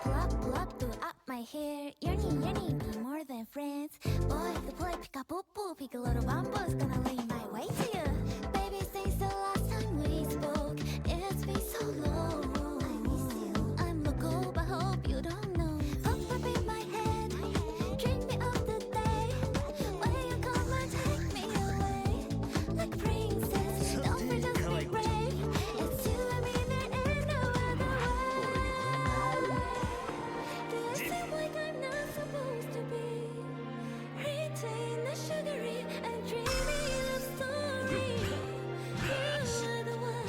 pull up, do up my hair. Yearning, be more than friends. Boy, the boy, pick up, boo, pick a little bamboo's gonna lead my way to you. Baby, since the last time we spoke, it's been so long. I miss you. I'm local, but hope you don't know. Pop in my head, dream me of the day when you come and take me away. Like princess, don't forget to be brave. It's you and me, there ain't no other way. Do you seem like I'm not supposed to be? Retain the sugary and dreamy love story. You are the one,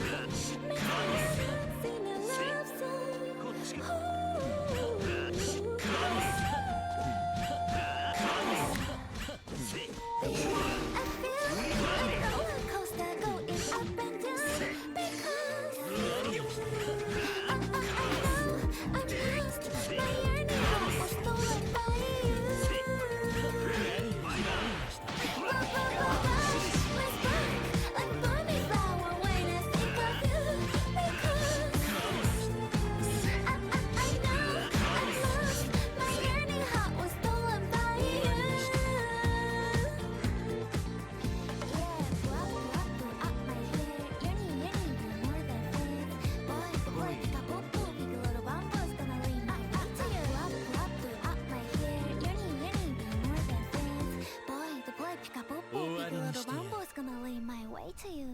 make me sing a love song. I feel like a roller coaster going up and down because I know I'm lost. My yearning heart was stolen by you. Let's burn like burning flower when I think of you because I know I'm lost. My yearning heart was stolen by you. Yeah, pull up my hair. Yearning, be more than friends. Boy, pick up, boo, pick a little bamboo's gonna lead my way to you. Pull up my hair. Yearning, be more than friends. Boy, pick up, boo, pick a little bamboo's gonna lead my way to you.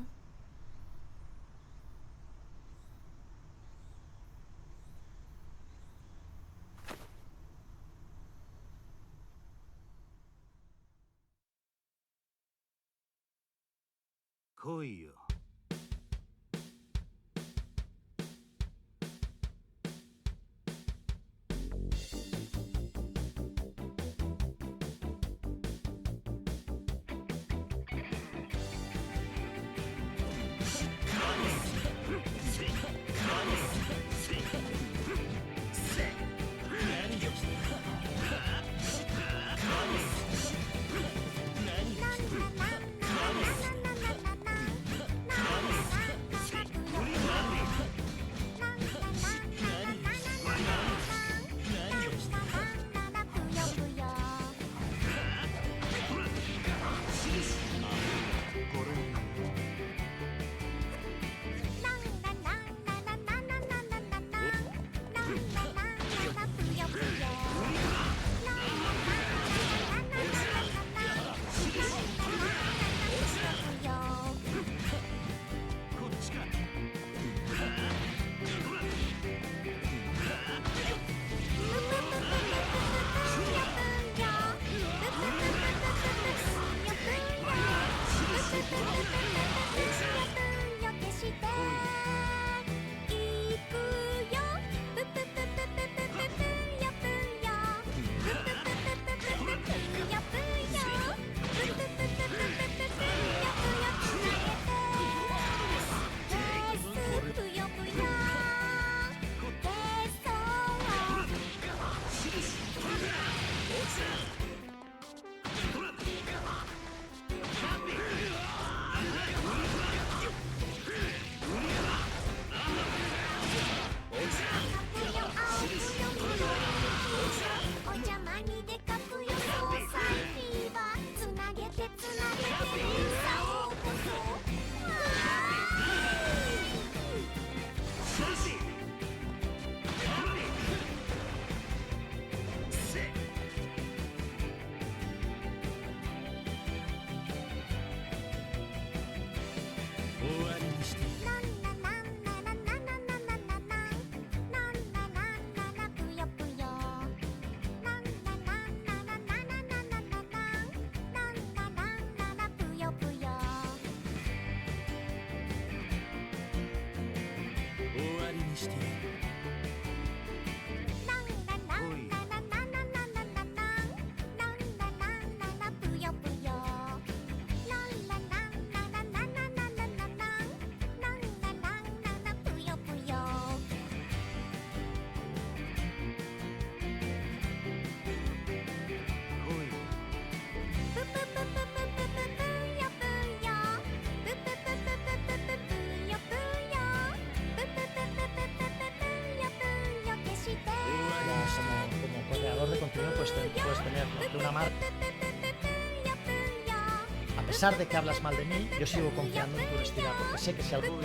来いよ。puedes tener, porque una marca, a pesar de que hablas mal de mí, yo sigo confiando en tu honestidad, porque sé que si algo...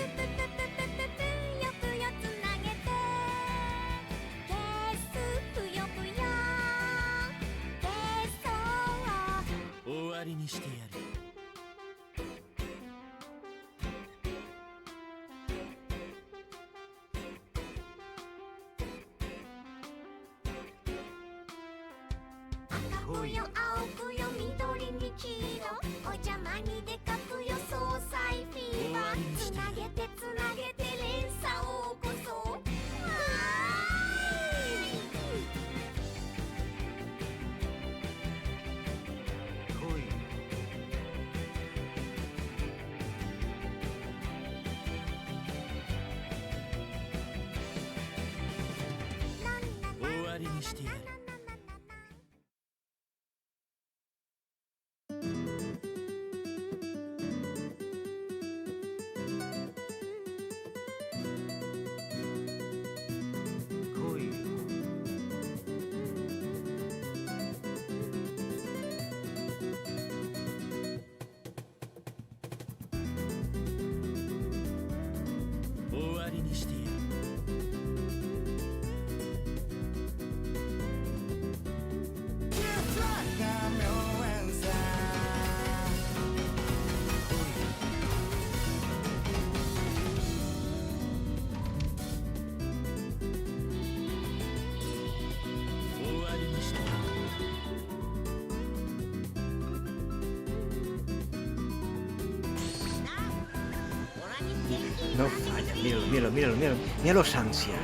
No falla, míralo. Mira los ansias.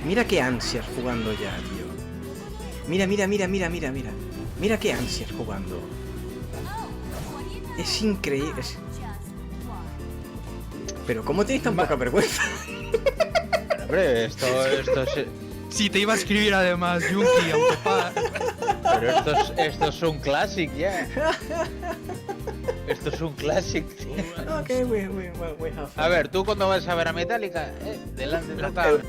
Mira qué ansias jugando ya, tío. Mira. Mira qué ansias jugando. Es increíble. Pero ¿cómo tenéis tan poca vergüenza? Hombre, esto es... Si te iba a escribir además, Yunki, aunque Pero esto es un clásico ya. Esto es un clásico. Ok, we have fun. A ver, tú cuando vas a ver a Metallica, delante de la tabla.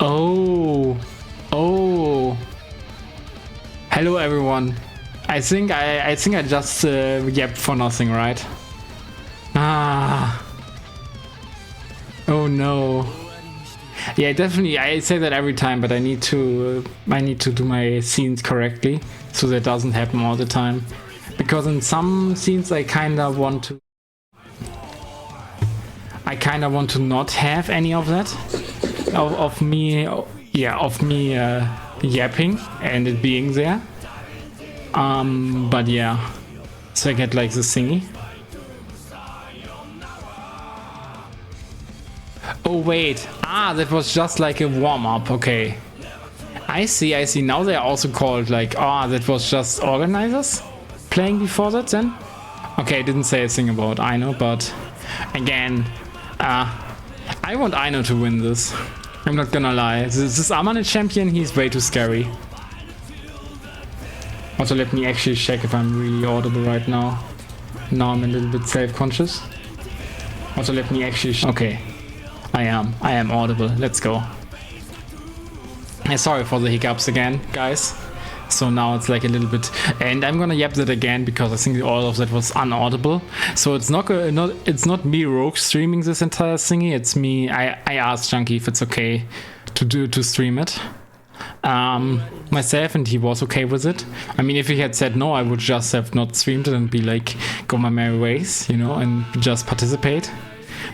Oh, oh. Hello everyone. I think I just yapped for nothing, right? Ah. Oh no. Yeah, definitely. I say that every time, but I need to do my scenes correctly so that doesn't happen all the time. Because in some scenes I kinda want to not have any of that. Of me yapping and it being there. But yeah, so I get like the thingy. Oh wait, that was just like a warm-up. Okay, I see. Now they're also called like, that was just organizers playing before that then. Okay, I didn't say a thing about Aino, but again, I want Aino to win this. I'm not gonna lie. This Amane champion, he's way too scary. Also, let me actually check if I'm really audible right now. Now I'm a little bit self-conscious. Also, let me actually... Okay. I am audible. Let's go. Sorry for the hiccups again, guys. So now it's like a little bit... And I'm gonna yap that again because I think all of that was unaudible. So it's not me rogue streaming this entire thingy. It's me... I asked Junkie if it's okay to stream it. Myself, and he was okay with it. I mean, if he had said no, I would just have not streamed it and be like, go my merry ways, you know, and just participate.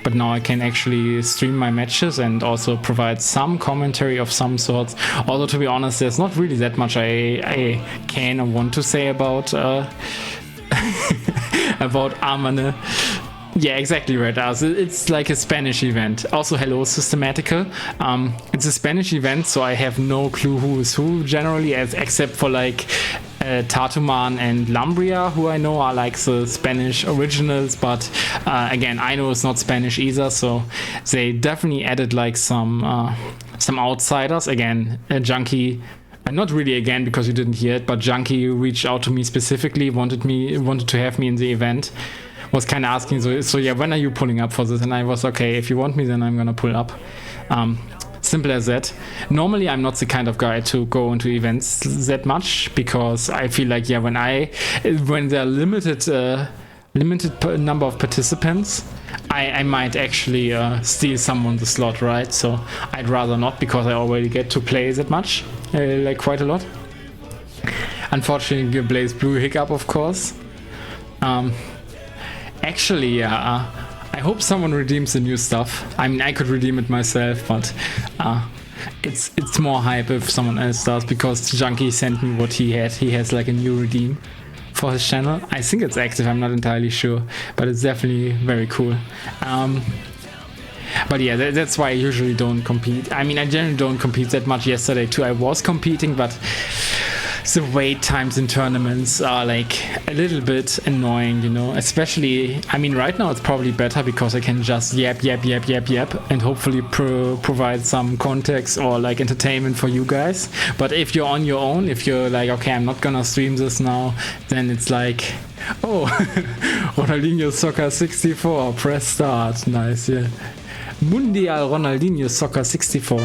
But now I can actually stream my matches and also provide some commentary of some sorts. Although, to be honest, there's not really that much I can or want to say about about Amane. Yeah, exactly right. It's like a Spanish event. Also, hello, Systematical. It's a Spanish event, so I have no clue who is who generally, except for like Tatuman and Lambria, who I know are like the Spanish originals. But again, I know it's not Spanish either, so they definitely added like some outsiders. Again, Junkie. Not really again because you didn't hear it, but Junkie reached out to me specifically, wanted to have me in the event. Was kind of asking, so yeah, when are you pulling up for this? And I was okay, if you want me, then I'm gonna pull up. Simple as that. Normally, I'm not the kind of guy to go into events that much because I feel like, yeah, when there are limited number of participants, I might actually steal someone the slot, right? So I'd rather not because I already get to play that much, like quite a lot. Unfortunately, Blazblue hiccup, of course. Actually, I hope someone redeems the new stuff. I mean, I could redeem it myself, but it's more hype if someone else does because Junkie sent me what he had. He has like a new redeem for his channel. I think it's active, I'm not entirely sure, but it's definitely very cool. But yeah, that's why I usually don't compete. I mean, I generally don't compete that much. Yesterday too, I was competing, but the wait times in tournaments are like a little bit annoying, you know, especially, I mean, right now it's probably better because I can just yap and hopefully provide some context or like entertainment for you guys. But if you're on your own, if you're like, okay, I'm not gonna stream this now, then it's like, oh, Ronaldinho Soccer 64, press start. Nice, yeah. Mundial Ronaldinho Soccer 64.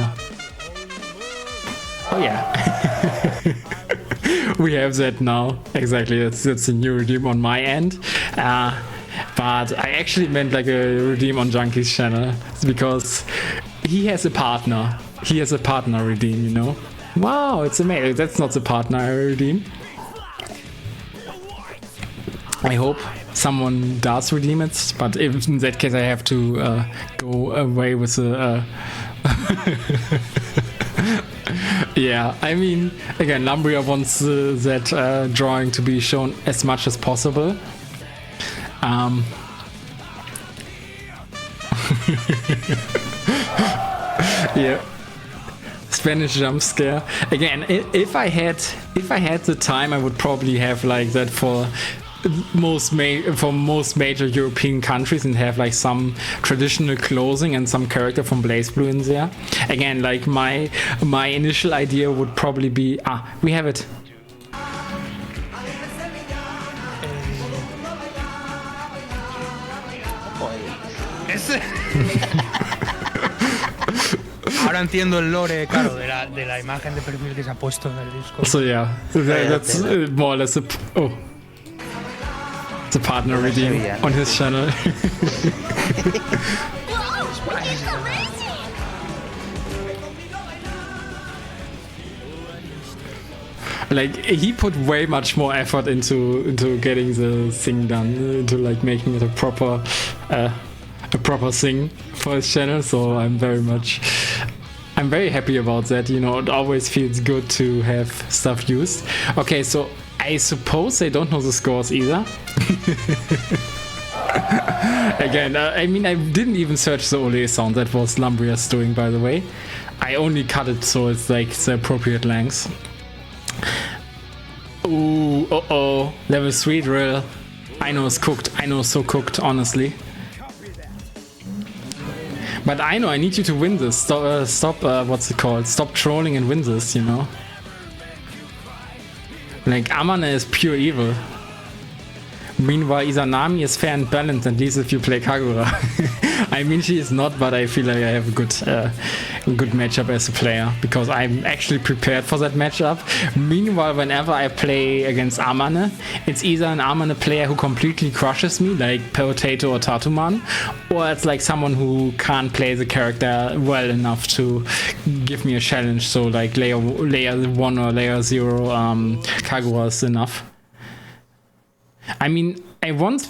Oh yeah. We have that now. Exactly, that's a new redeem on my end. But I actually meant like a redeem on Junkie's channel because he has a partner. He has a partner redeem, you know. Wow, it's amazing. That's not the partner I redeem. I hope someone does redeem it, but if in that case I have to go away with the... Yeah, I mean, again, Lumbria wants that drawing to be shown as much as possible. Yeah, Spanish jump scare. Again, if I had the time, I would probably have like that for most major European countries and have like some traditional clothing and some character from Blazblue in there. Again, like my initial idea would probably be we have it. Ahora entiendo el lore, claro, de la imagen de perfil que se ha puesto en el disco. So yeah, that's more or less the partner redeem on his channel. Like he put way much more effort into getting the thing done, into like making it a proper thing for his channel. So I'm very happy about that. You know, it always feels good to have stuff used. Okay, so I suppose they don't know the scores either. Again, I mean, I didn't even search the Ole sound. That was Lumbria's doing, by the way. I only cut it so it's like the appropriate length. Ooh, level 3 drill. I know it's cooked. I know it's so cooked, honestly. But I know I need you to win this. Stop what's it called? Stop trolling and win this, you know? Like, Amane is pure evil. Meanwhile, Izanami is fair and balanced, at least if you play Kagura. I mean, she is not, but I feel like I have a good matchup as a player, because I'm actually prepared for that matchup. Meanwhile, whenever I play against Amane, it's either an Amane player who completely crushes me, like Potato or Tatuman, or it's like someone who can't play the character well enough to give me a challenge, so like layer 1 or layer 0 Kagura is enough. I mean, I once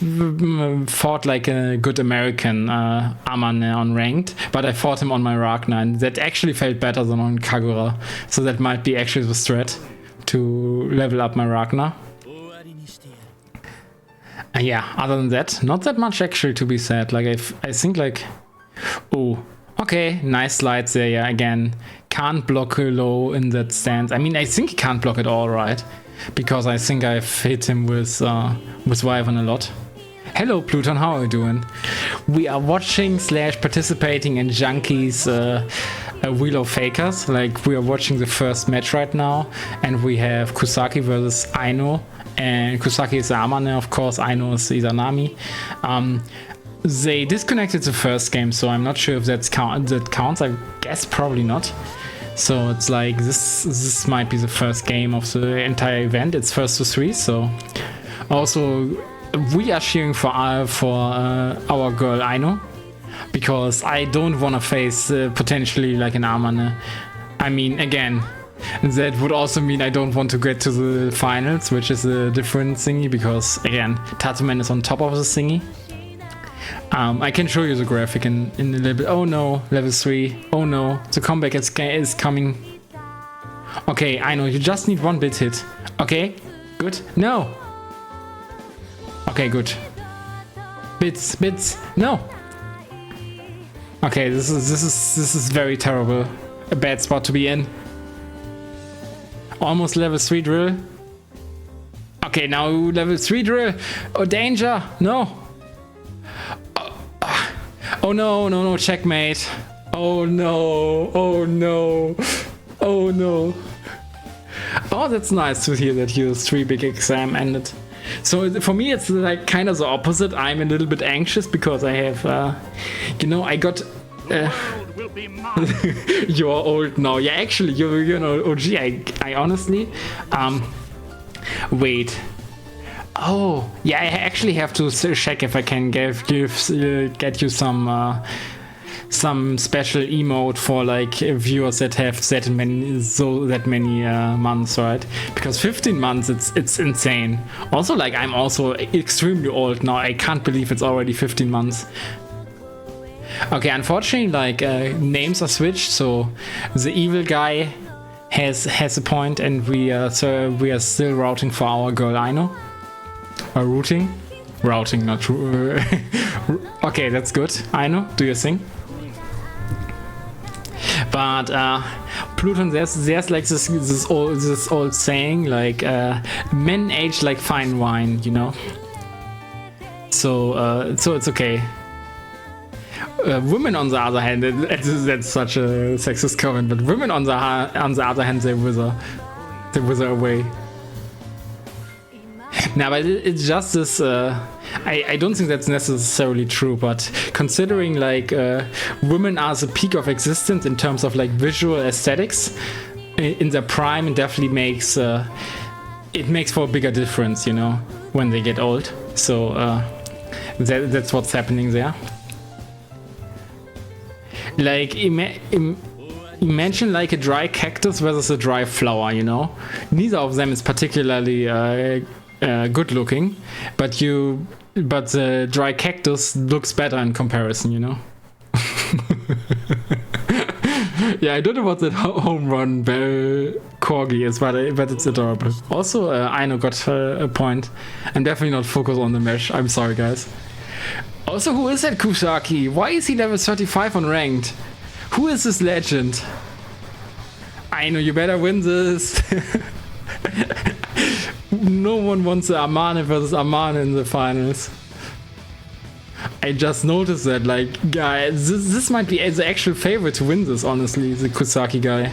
fought like a good American Amane on ranked, but I fought him on my Ragnar, and that actually felt better than on Kagura. So that might be actually the strat to level up my Ragnar. Yeah, other than that, not that much actually to be said. Like I think like, oh, okay, nice slides there. Yeah, again, can't block low in that stance. I mean, I think he can't block at all, right? Because I think I've hit him with Wyvern a lot. Hello Pluton, how are you doing? We are watching / participating in Junkies Wheel of Fakers. Like, we are watching the first match right now, and we have Kusaki versus Aino, and Kusaki is Amane, of course, Aino is Izanami. They disconnected the first game, so I'm not sure if that counts. I guess probably not. So it's like this might be the first game of the entire event. It's first to 3. So also we are cheering for our girl Aino, because I don't want to face potentially like an Amane. I mean, again, that would also mean I don't want to get to the finals, which is a different thingy, because again, Tatuman is on top of the thingy. I can show you the graphic in a little bit. Oh no, level 3. Oh no, the comeback is coming. Okay, I know, you just need 1 bit hit. Okay, good. No. Okay, good. Bits, no. Okay, this is very terrible. A bad spot to be in. Almost level 3 drill. Okay, now level 3 drill. Oh, danger. No. Oh no, checkmate. Oh no. Oh, that's nice to hear that your 3 big exam ended. So for me, it's like kind of the opposite. I'm a little bit anxious because I have, I got... You're old now. Yeah, actually, you're OG. I honestly... Wait. Oh, yeah, I actually have to check if I can get you some some special emote for like viewers that have that many months, right? Because 15 months, it's insane. Also, like I'm also extremely old now. I can't believe it's already 15 months. Okay, unfortunately, like names are switched, so the evil guy has a point, and we are still routing for our girl Aino. Or routing, not true. Okay, that's good. Aino, do your thing. But Pluton, there's like this old saying, like men age like fine wine, you know. So it's okay. Women, on the other hand, that's such a sexist comment, but women on the other hand, they wither away. Now, but it's just this. I don't think that's necessarily true, but considering like women are the peak of existence in terms of like visual aesthetics in their prime, it definitely makes for a bigger difference, you know, when they get old. So that's what's happening there. Like imagine like a dry cactus versus a dry flower, you know. Neither of them is particularly good looking, but the dry cactus looks better in comparison, you know. Yeah, I don't know what that home run corgi is, but it's adorable. Also, Aino got a point. I'm definitely not focused on the mesh. I'm sorry, guys. Also, who is that Kusaki? Why is he level 35 on ranked? Who is this legend? I know you better win this. No one wants the Amane versus Amane in the finals. I just noticed that, like, guys, this might be the actual favorite to win this, honestly, the Kusaki guy.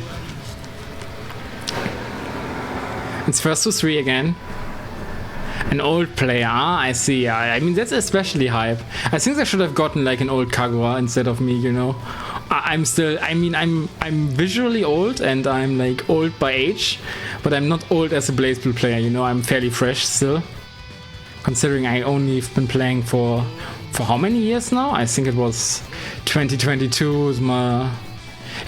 It's first to 3 again. An old player, I see. I mean, that's especially hype. I think they should have gotten like an old Kagura instead of me, you know. I'm visually old and I'm like old by age, but I'm not old as a Blazblue player, you know. I'm fairly fresh still, considering I only have been playing for how many years now? I think it was 2022 was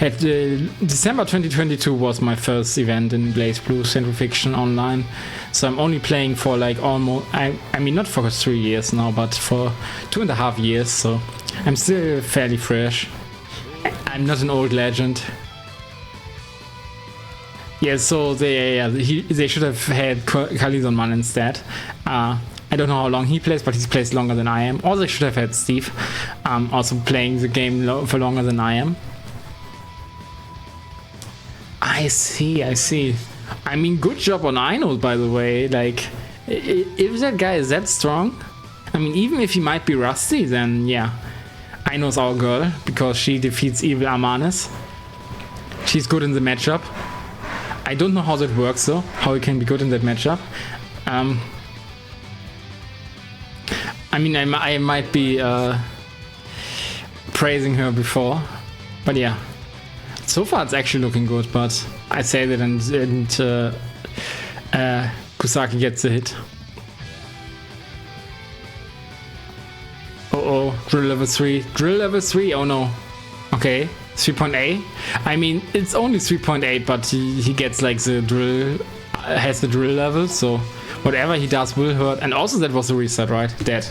December 2022 was my first event in Blazblue Central Fiction Online. So I'm only playing for like almost, I mean not for 3 years now, but for 2.5 years. So I'm still fairly fresh. I'm not an old legend. Yeah, so they should have had Khalizonman instead. I don't know how long he plays, but he's plays longer than I am. Or they should have had Steve, also playing the game for longer than I am. I see. I mean, good job on Aino, by the way. Like, if that guy is that strong, I mean, even if he might be rusty, then yeah, Aino's our girl, because she defeats evil Amanes. She's good in the matchup. I don't know how that works though, how he can be good in that matchup. I mean, I might be praising her before, but yeah. So far it's actually looking good, but I say that and Kusaki gets the hit. Oh, drill level 3. Drill level 3, oh no. Okay, 3.8. I mean, it's only 3.8, but he gets like the drill, has the drill level, so whatever he does will hurt. And also that was a reset, right? Dead.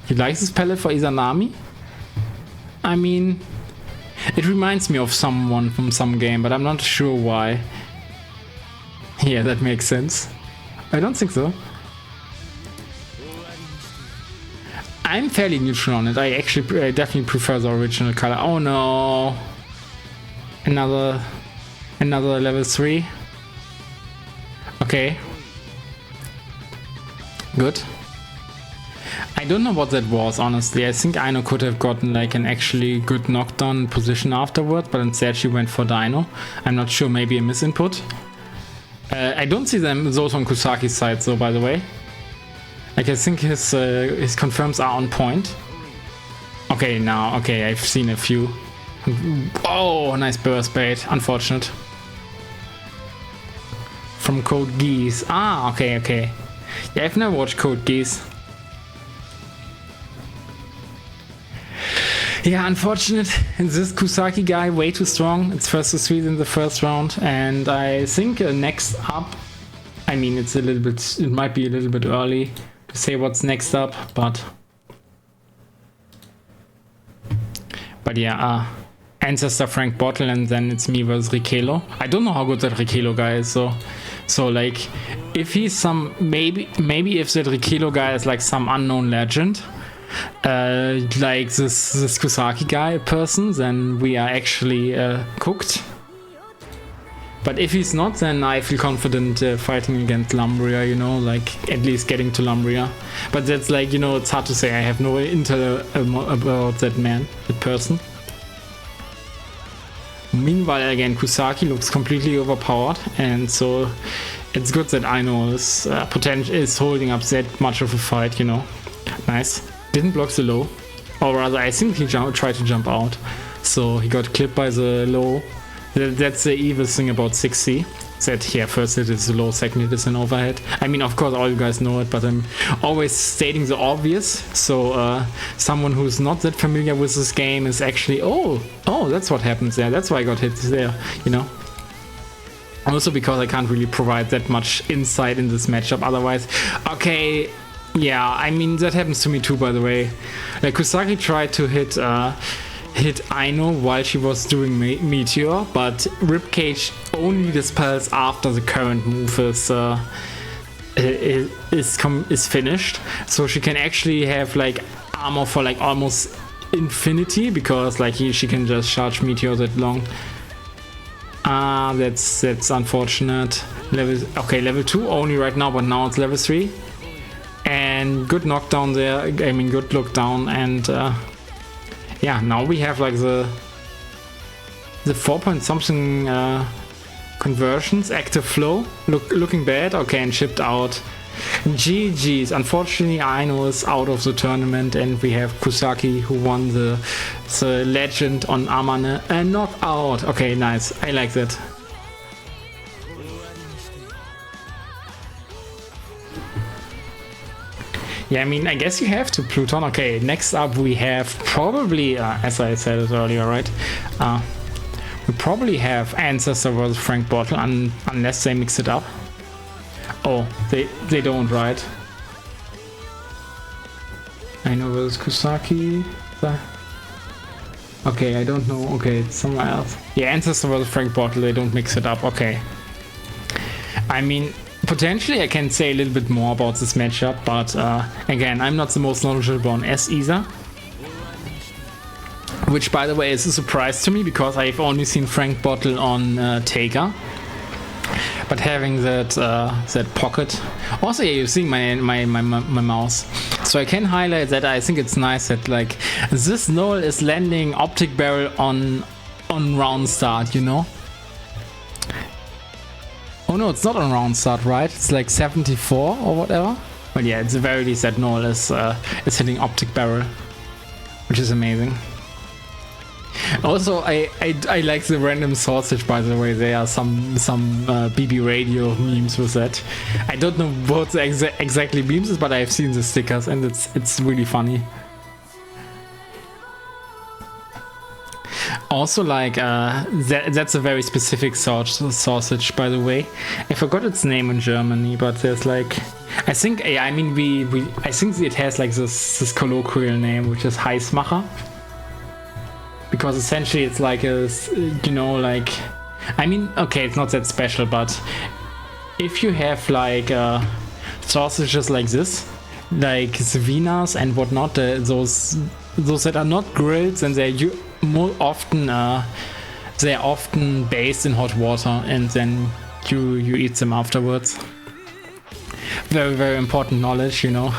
He likes this palette for Izanami? I mean, it reminds me of someone from some game, but I'm not sure why. Yeah, that makes sense. I don't think so. I'm fairly neutral on it. I definitely prefer the original color. Oh no! Another level 3. Okay. Good. I don't know what that was, honestly. I think Aino could have gotten like an actually good knockdown position afterwards, but instead she went for Dino. I'm not sure, maybe a misinput. I don't see those on Kusaki's side though, by the way. Like, I think his confirms are on point. Okay, now, okay, I've seen a few. Oh, nice burst bait. Unfortunate. From Code Geass. Ah, okay. Yeah, I've never watched Code Geass. Yeah, unfortunate. This Kusaki guy way too strong. It's first to 3 in the first round, and I think next up. I mean, it's a little bit. It might be a little bit early to say what's next up, but yeah. Ancestor Frank Bottle, and then it's me versus Rikelo. I don't know how good that Rikelo guy is, so like, if he's some maybe if that Rikelo guy is like some unknown legend. Like this Kusaki guy person, then we are actually cooked. But if he's not, then I feel confident fighting against Lumbria, you know, like at least getting to Lumbria. But that's like, you know, it's hard to say. I have no intel about that man, that person. Meanwhile, again, Kusaki looks completely overpowered, and so it's good that Aino is holding up that much of a fight, you know. Nice. Didn't block the low, or rather I think he tried to jump out, so he got clipped by the low. That's the evil thing about 6C, that yeah, first it is a low, second it is an overhead. I mean, of course all you guys know it, but I'm always stating the obvious, so someone who's not that familiar with this game is actually, oh, that's what happens there, that's why I got hit there, you know. Also because I can't really provide that much insight in this matchup otherwise. Okay. Yeah, I mean, that happens to me too, by the way. Like, Kusaki tried to hit Aino while she was doing Meteor, but Ribcage only dispels after the current move is finished. So she can actually have like armor for like almost infinity, because like she can just charge Meteor that long. That's unfortunate. Level 2 only right now, but now it's level 3. And good knockdown there, I mean good lookdown, and yeah, now we have like the 4 point something conversions, active flow, looking bad, okay, and shipped out. GG's, unfortunately Aino is out of the tournament, and we have Kusaki who won the legend on Amane and knockout. Okay, nice, I like that. Yeah, I mean, I guess you have to Pluton. Okay, next up we have probably, as I said it earlier, right? We probably have Ancestor versus Frank Bottle, unless they mix it up. Oh, they don't, right? Aino versus Kusaki. Okay, I don't know. Okay, it's somewhere else. Yeah, Ancestor versus Frank Bottle, they don't mix it up. Okay. I mean, potentially I can say a little bit more about this matchup, but again, I'm not the most knowledgeable on S either. Which, by the way, is a surprise to me, because I've only seen Frank Bottle on Taker. But having that pocket. Also, yeah, you're seeing my mouse. So I can highlight that I think it's nice that like this null is landing optic barrel on round start, you know? Oh no, it's not on round start, right? It's like 74 or whatever. But yeah, it's the very least that null is hitting optic barrel, which is amazing. Also, I like the random sausage, by the way. There are some BB radio memes with that. I don't know what the exactly memes is, but I've seen the stickers and it's really funny. Also, like that's a very specific sausage, by the way. I forgot its name in Germany, but there's like, I think, yeah, I mean I think it has like this colloquial name, which is Heißmacher. Because essentially it's like a, you know, like, I mean, okay, it's not that special, but if you have like sausages like this, like the Wieners and whatnot, those that are not grilled, and they're more often they're often based in hot water, and then you eat them afterwards. Very, very important knowledge, you know.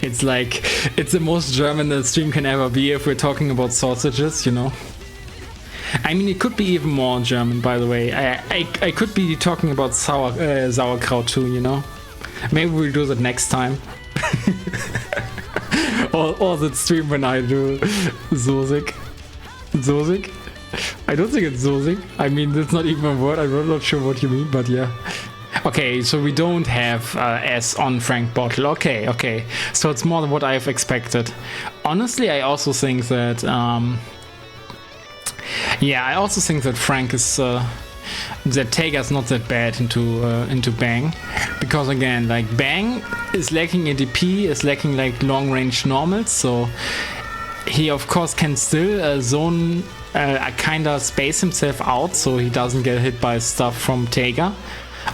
It's like, it's the most German the stream can ever be if we're talking about sausages, you know. I mean, it could be even more German, by the way. I could be talking about sauerkraut too, you know. Maybe we'll do that next time. or that stream when I do Sosig. Sosig? I don't think it's Sosig. I mean, that's not even a word. I'm not sure what you mean, but yeah. Okay, so we don't have S on Frank Bottle. Okay. So it's more than what I've expected. Honestly, I also think that I also think that Frank is that Tager's not that bad into Bang, because again, like Bang is lacking ADP, is lacking like long range normals, so he of course can still zone kinda space himself out so he doesn't get hit by stuff from Tager,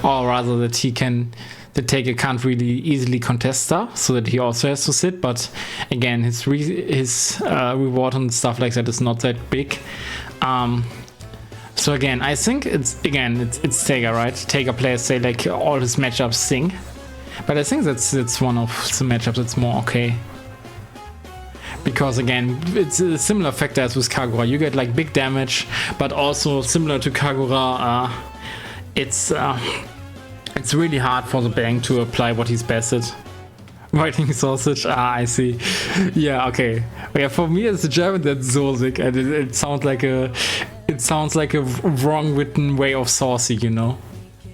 or rather that Tager can't really easily contest stuff, so that he also has to sit. But again, his reward and stuff like that is not that big. So again, I think it's Tager, right? Tager players say like all his matchups sing, but I think that's one of the matchups that's more okay. Because again, it's a similar factor as with Kagura. You get like big damage, but also similar to Kagura, it's really hard for the Bang to apply what he's best at. Writing sausage, I see. Yeah, okay. Yeah, for me as a German, that's Sosig, and it sounds like a wrong written way of saucy, you know?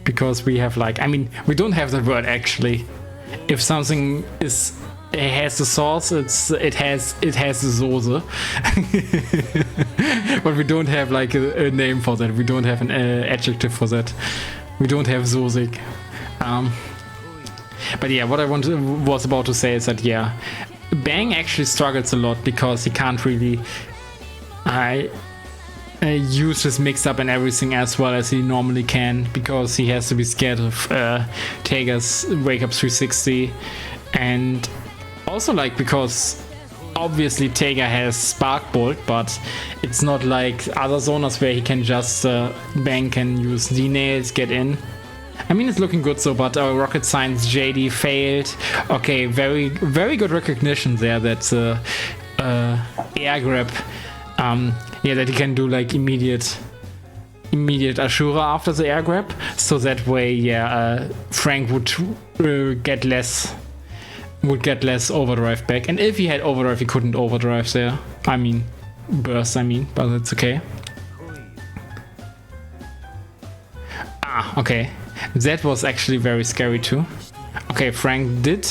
Because we have like, I mean, we don't have the word actually. If something it has the sauce, it has the Soße. But we don't have like a name for that. We don't have an adjective for that. We don't have Sosig. But yeah, what I was about to say is that Bang actually struggles a lot because he can't really use his mix-up and everything as well as he normally can, because he has to be scared of Tager's Wake Up 360, and also like because obviously Tager has Spark Bolt, but it's not like other zoners where he can just Bang can use D-Nails, get in. I mean, it's looking good so, but Rocket Science JD failed. Okay, very, very good recognition there that air grab, that he can do like immediate Ashura after the air grab, so that way, Frank would get less overdrive back. And if he had overdrive, he couldn't overdrive there. I mean, burst, but that's okay. Okay. That was actually very scary too. Okay, Frank did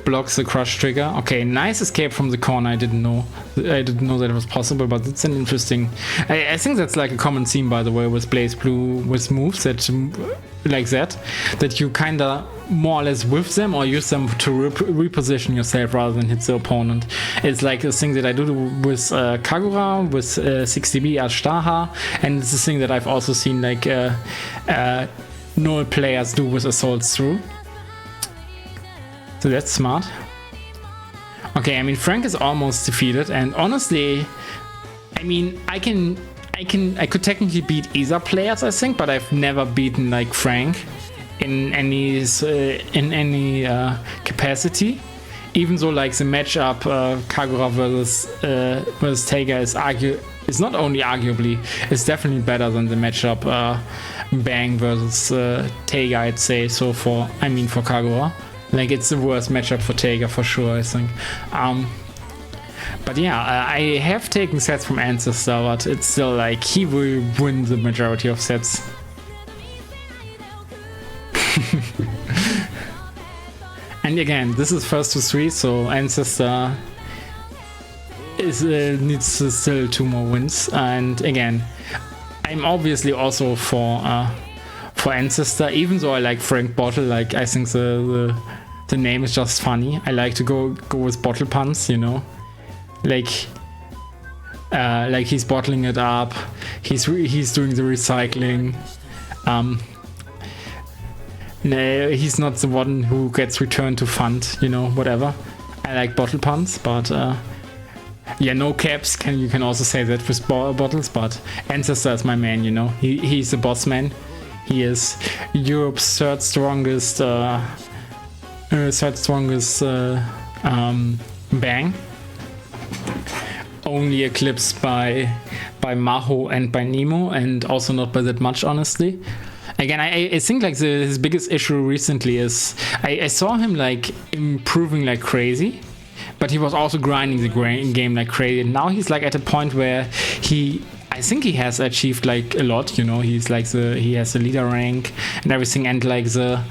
block the crush trigger. Okay, nice escape from the corner. I didn't know that it was possible, but it's an interesting. I think that's like a common theme, by the way, with Blazblue, with moves that like that you kinda more or less whiff them or use them to reposition yourself rather than hit the opponent. It's like a thing that I do with Kagura, with 6DB as Staha, and it's a thing that I've also seen like null players do with Assaults through. So that's smart. Okay, I mean, Frank is almost defeated, and honestly, I mean, I could technically beat either players, I think, but I've never beaten like Frank in any capacity. Even though like the matchup Kagura versus Tager is not only arguably, it's definitely better than the matchup Bang versus Tager, I'd say. So for Kagura. Like, it's the worst matchup for Tager for sure, I think. But yeah, I have taken sets from Ancestor, but it's still like he will win the majority of sets. And again, this is first to 3, so Ancestor needs still 2 more wins. And again, I'm obviously also for Ancestor, even though I like Frank Bottle. Like, I think the name is just funny. I like to go with bottle puns, you know, like he's bottling it up. He's doing the recycling. He's not the one who gets returned to fund, you know, whatever. I like bottle puns, but no caps. You can also say that with bottles, but Ancestor is my man, you know. He's the boss man. He is Europe's third strongest Bang. Only eclipsed by Maho and by Nemo, and also not by that much, honestly. Again, I think like his biggest issue recently is I saw him like improving like crazy, but he was also grinding the game like crazy. And now he's like at a point where he I think he has achieved like a lot, you know. He's like he has the leader rank and everything, and like the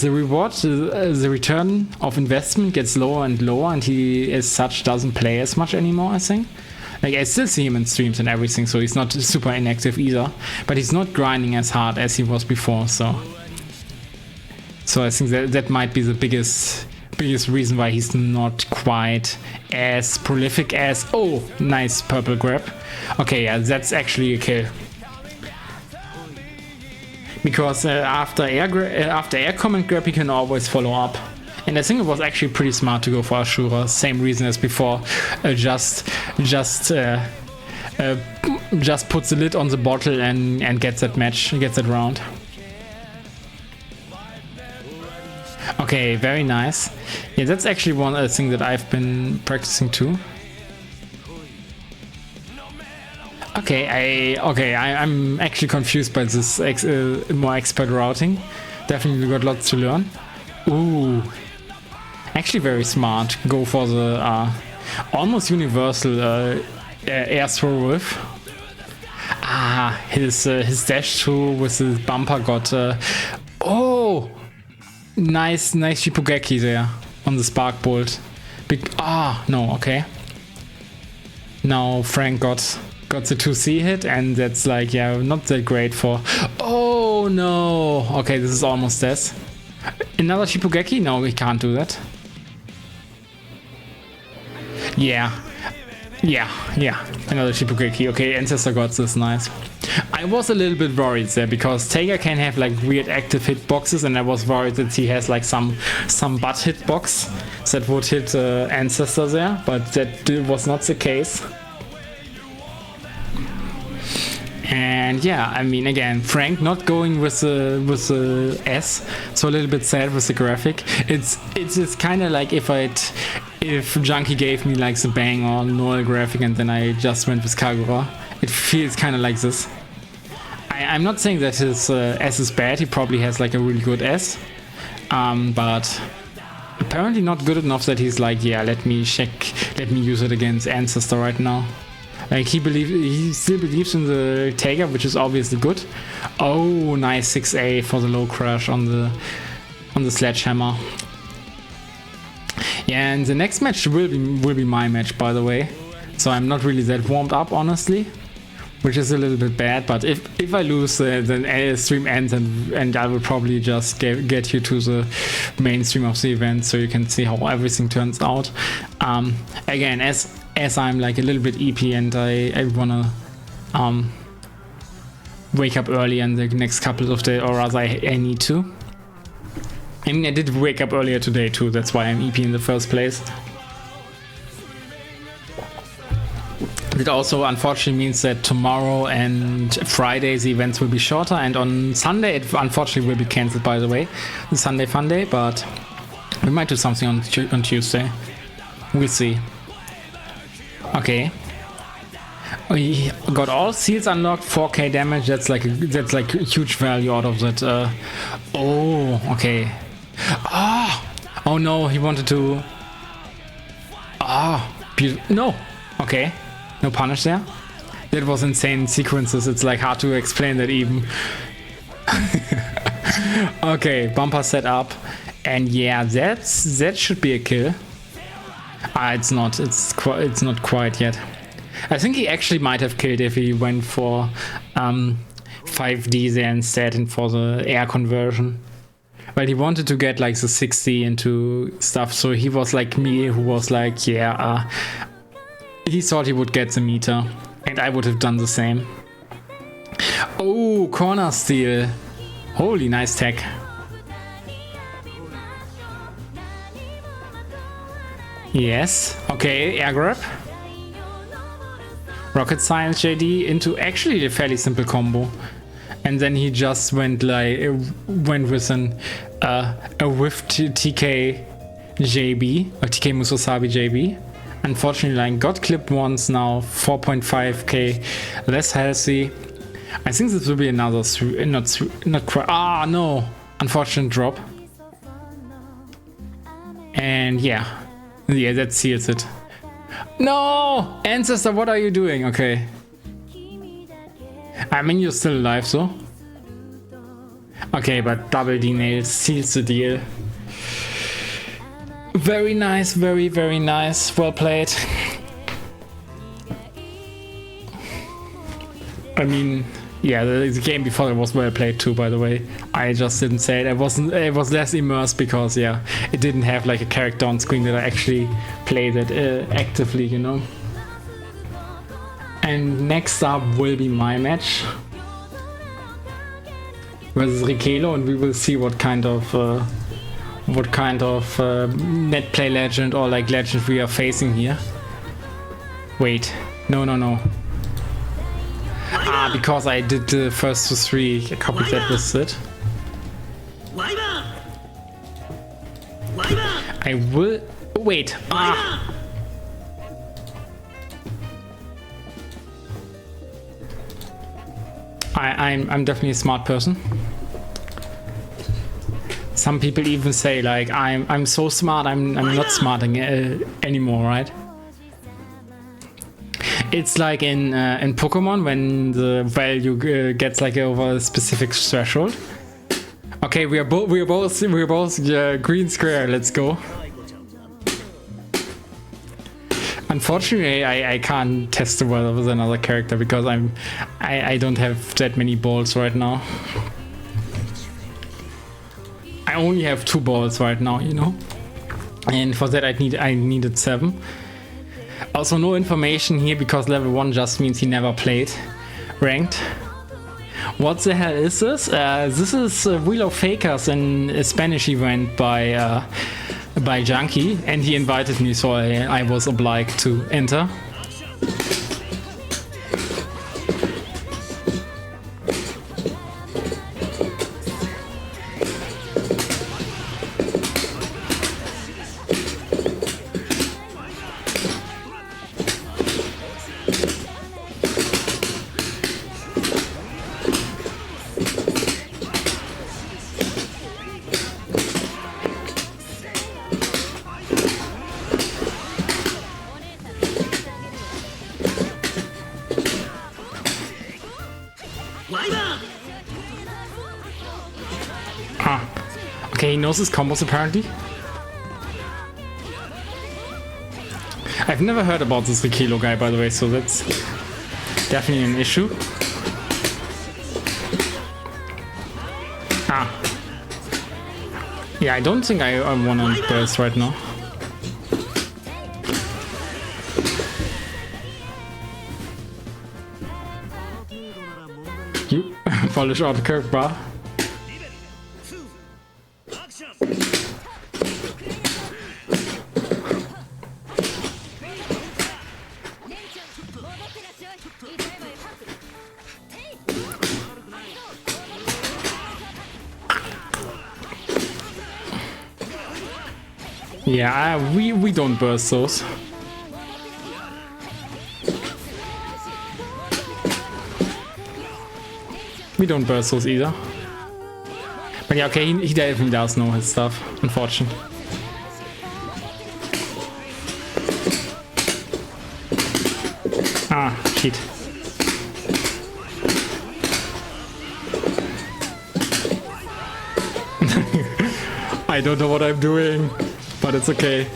reward, the return of investment gets lower and lower, and he as such doesn't play as much anymore, I think. Like, I still see him in streams and everything, so he's not super inactive either, but he's not grinding as hard as he was before, so I think that might be the biggest reason why he's not quite as prolific as... Oh, nice purple grab. Okay, yeah, that's actually a kill. Because after air command grab, you can always follow up. And I think it was actually pretty smart to go for Ashura. Same reason as before. Just puts the lid on the bottle and gets that match, gets that round. Okay, very nice. Yeah, that's actually one thing that I've been practicing too. I'm actually confused by this more expert routing. Definitely got lots to learn. Ooh, actually very smart. Go for the almost universal air throw whiff. His dash through with the bumper got. Oh, nice Shipogeki there on the spark bolt. No, okay. Now Frank got the 2C hit, and that's like, yeah, not that great for... Oh no! Okay, this is almost death. Another Shipogeki? No, we can't do that. Yeah. Another Shipogeki. Okay, Ancestor got this, nice. I was a little bit worried there because Tager can have like weird active hitboxes, and I was worried that he has like some butt hitbox that would hit Ancestor there, but that was not the case. And yeah, I mean, again, Frank not going with the S, so a little bit sad with the graphic. It's kind of like if Junkie gave me like the bang or null graphic and then I just went with Kagura. It feels kind of like this. I'm not saying that his S is bad. He probably has like a really good S, but apparently not good enough that he's like, yeah, let me use it against Ancestor right now. Like he still believes in the Tager, which is obviously good. Oh, nice 6A for the low crash on the sledgehammer. Yeah, and the next match will be my match, by the way. So I'm not really that warmed up, honestly, which is a little bit bad. But if I lose, then the stream ends, and I will probably just get you to the main stream of the event, so you can see how everything turns out. Again, as I'm like a little bit EP and I wanna wake up early in the next couple of days, or rather I need to. I mean, I did wake up earlier today too, that's why I'm EP in the first place. It also unfortunately means that tomorrow and Friday the events will be shorter, and on Sunday it unfortunately will be cancelled, by the way, the Sunday Fun Day, but we might do something on Tuesday. We'll see. Okay. We got all seals unlocked, 4k damage. That's like huge value out of that. Oh, okay. Oh no, he wanted to. No. Okay, no punish there. That was insane sequences. It's like hard to explain that even. Okay, bumper set up, and yeah, that should be a kill. It's not. It's not quite yet. I think he actually might have killed if he went for 5D there instead and for the air conversion. But he wanted to get like the 60 into stuff, so he was like me, who was like, yeah, he thought he would get the meter, and I would have done the same. Oh, corner steal. Holy nice tech. Yes. Okay, air grab. Rocket Science JD into actually a fairly simple combo. And then he just went with a whiff TK JB, or TK Musosabi JB. Unfortunately, like, got clipped once now, 4.5k less healthy. I think this will be another not quite. No, unfortunate drop. And yeah, that seals it. No, Ancestor, what are you doing? Okay. I mean, you're still alive, so. Okay, but double D nails seals the deal. Very nice, very, very nice. Well played. I mean, yeah, the game before it was well played too, by the way. I just didn't say it. It was less immersed because, yeah, it didn't have like a character on screen that I actually played it actively, you know. And next up will be my match versus Rikelo, and we will see what kind of net play legend or like legend we are facing here. Wait, no. Ah, because I did the first 2-3, I copied that with it. I will wait. Ah. I'm definitely a smart person. Some people even say like I'm so smart I'm not smart anymore, right? It's like in Pokemon when the value gets like over a specific threshold. Okay, we're both green square. Let's go. Unfortunately, I can't test the weather with another character because I don't have that many balls right now. I only have 2 balls right now, you know, and for that I needed 7. Also, no information here because level 1 just means he never played ranked. What the hell is this? This is Wheel of Fakers, a Spanish event by Junkie, and he invited me, so I was obliged to enter. Okay, he knows his combos apparently. I've never heard about this Rikelo guy, by the way, so that's definitely an issue. Ah. Yeah, I don't think I want to burst right now. You polish out the curve bar. Yeah, we don't burst those. We don't burst those either. But yeah, okay, he definitely does know his stuff, unfortunately. Ah, shit. I don't know what I'm doing, but it's okay.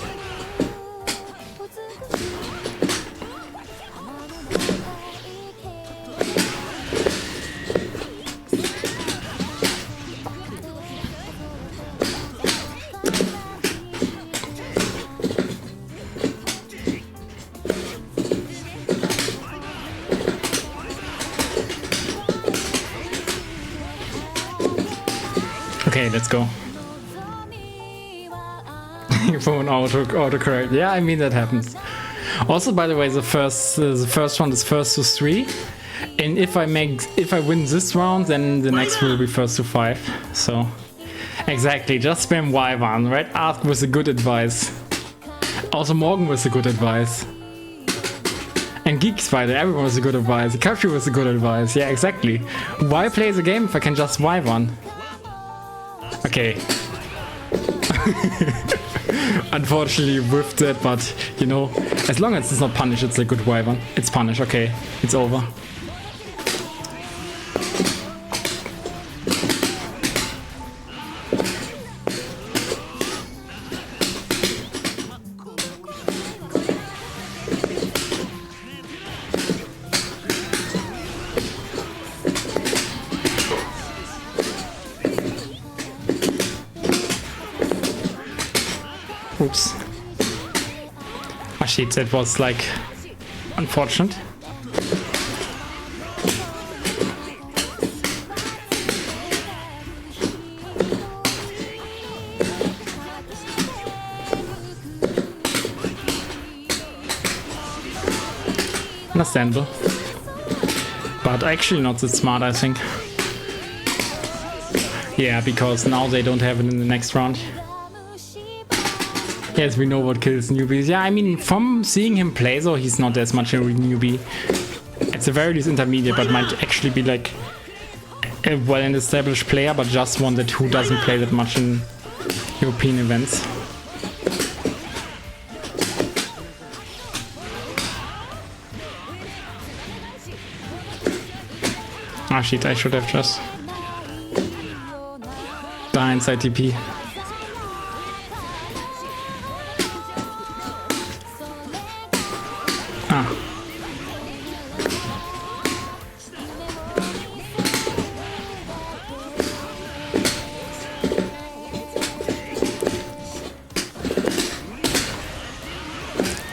Okay, let's go. Phone autocorrect. Yeah, I mean that happens. Also, by the way, the first one is first to 3, and if I win this round, then the next will be first to 5. So exactly, just spam Y1, right? Ask with the good advice. Also, Morgan was the good advice. And Geek Spider, everyone was a good advice. Capture was a good advice. Yeah, exactly. Why play the game if I can just Y1? Okay. Unfortunately whiffed it, but you know, as long as it's not punish, it's a good Y1. It's punish, okay. It's over. Oops. Oh shit, that was like unfortunate. Understandable. But actually not that smart, I think. Yeah, because now they don't have it in the next round. Yes, we know what kills newbies. Yeah, I mean, from seeing him play, though, he's not as much a newbie. At the very least intermediate, but might actually be like a well-established player, but just one that who doesn't play that much in European events. Ah shit, I should have just died inside TP. Ah.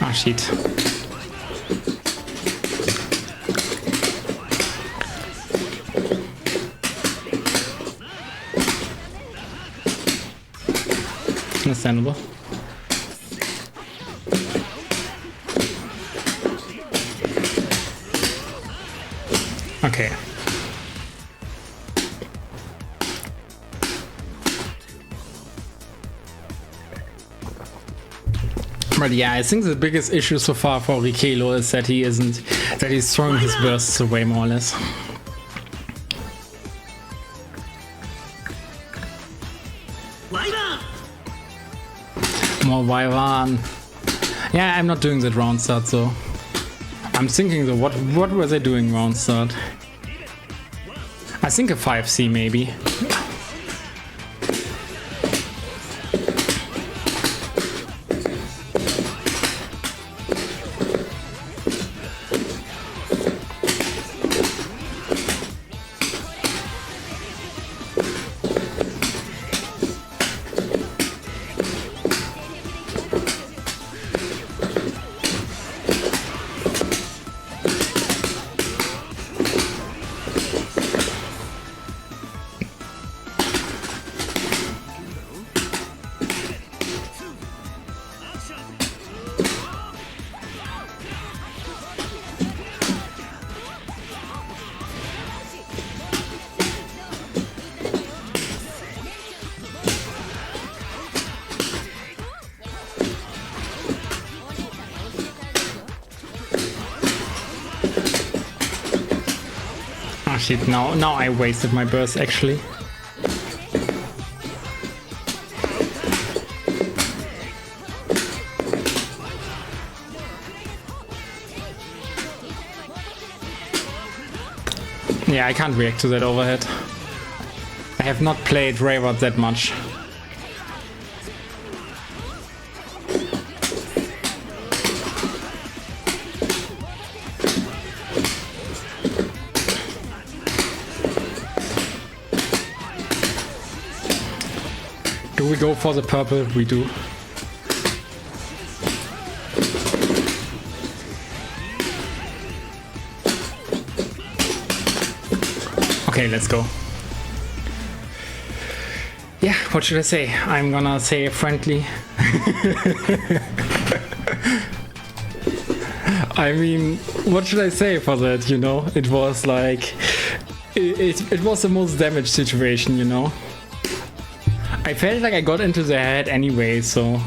Ah shit. Understandable. Okay. But yeah, I think the biggest issue so far for Rikelo is that he's throwing his bursts away more or less. More Wyvern. Yeah, I'm not doing that round start, so I'm thinking though, what were they doing round start? I think a 5C maybe. Oh shit, now I wasted my burst actually. Yeah, I can't react to that overhead. I have not played Rayward that much. Do we go for the purple? We do. Okay, let's go. Yeah, what should I say? I'm gonna say friendly. I mean, what should I say for that, you know? It was like... It was the most damaged situation, you know? I felt like I got into their head anyway, so...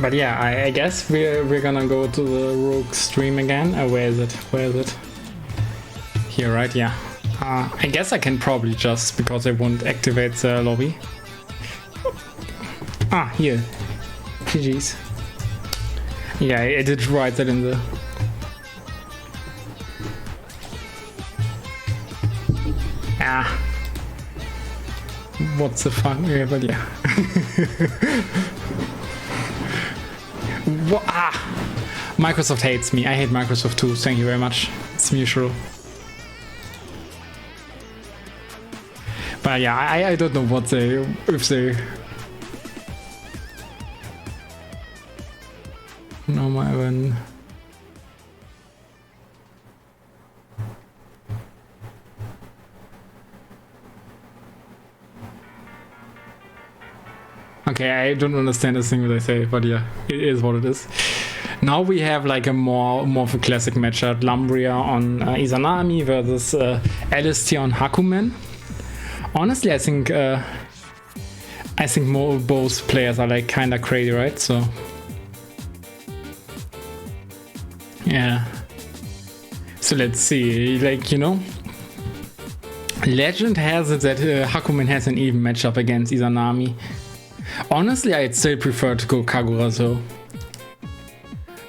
But yeah, I guess we're gonna go to the Rogue stream again. Where is it? Where is it? Here, right? Yeah. I guess I can probably just, because I won't activate the lobby. Ah, here. GG's. Yeah, I did write that in the yeah. What's the fun? Yeah, but yeah. Microsoft hates me. I hate Microsoft too. Thank you very much. It's mutual. But yeah, I don't know what they, if they... No, my one. Okay, I don't understand a thing that they say, but yeah, it is what it is. Now we have like a more of a classic matchup. Lumbria on Izanami versus LST on Hakumen. Honestly, I think both players are like kinda crazy, right? So yeah. So let's see, like, you know, Legend has it that Hakumen has an even matchup against Izanami. Honestly, I'd still prefer to go Kagura though.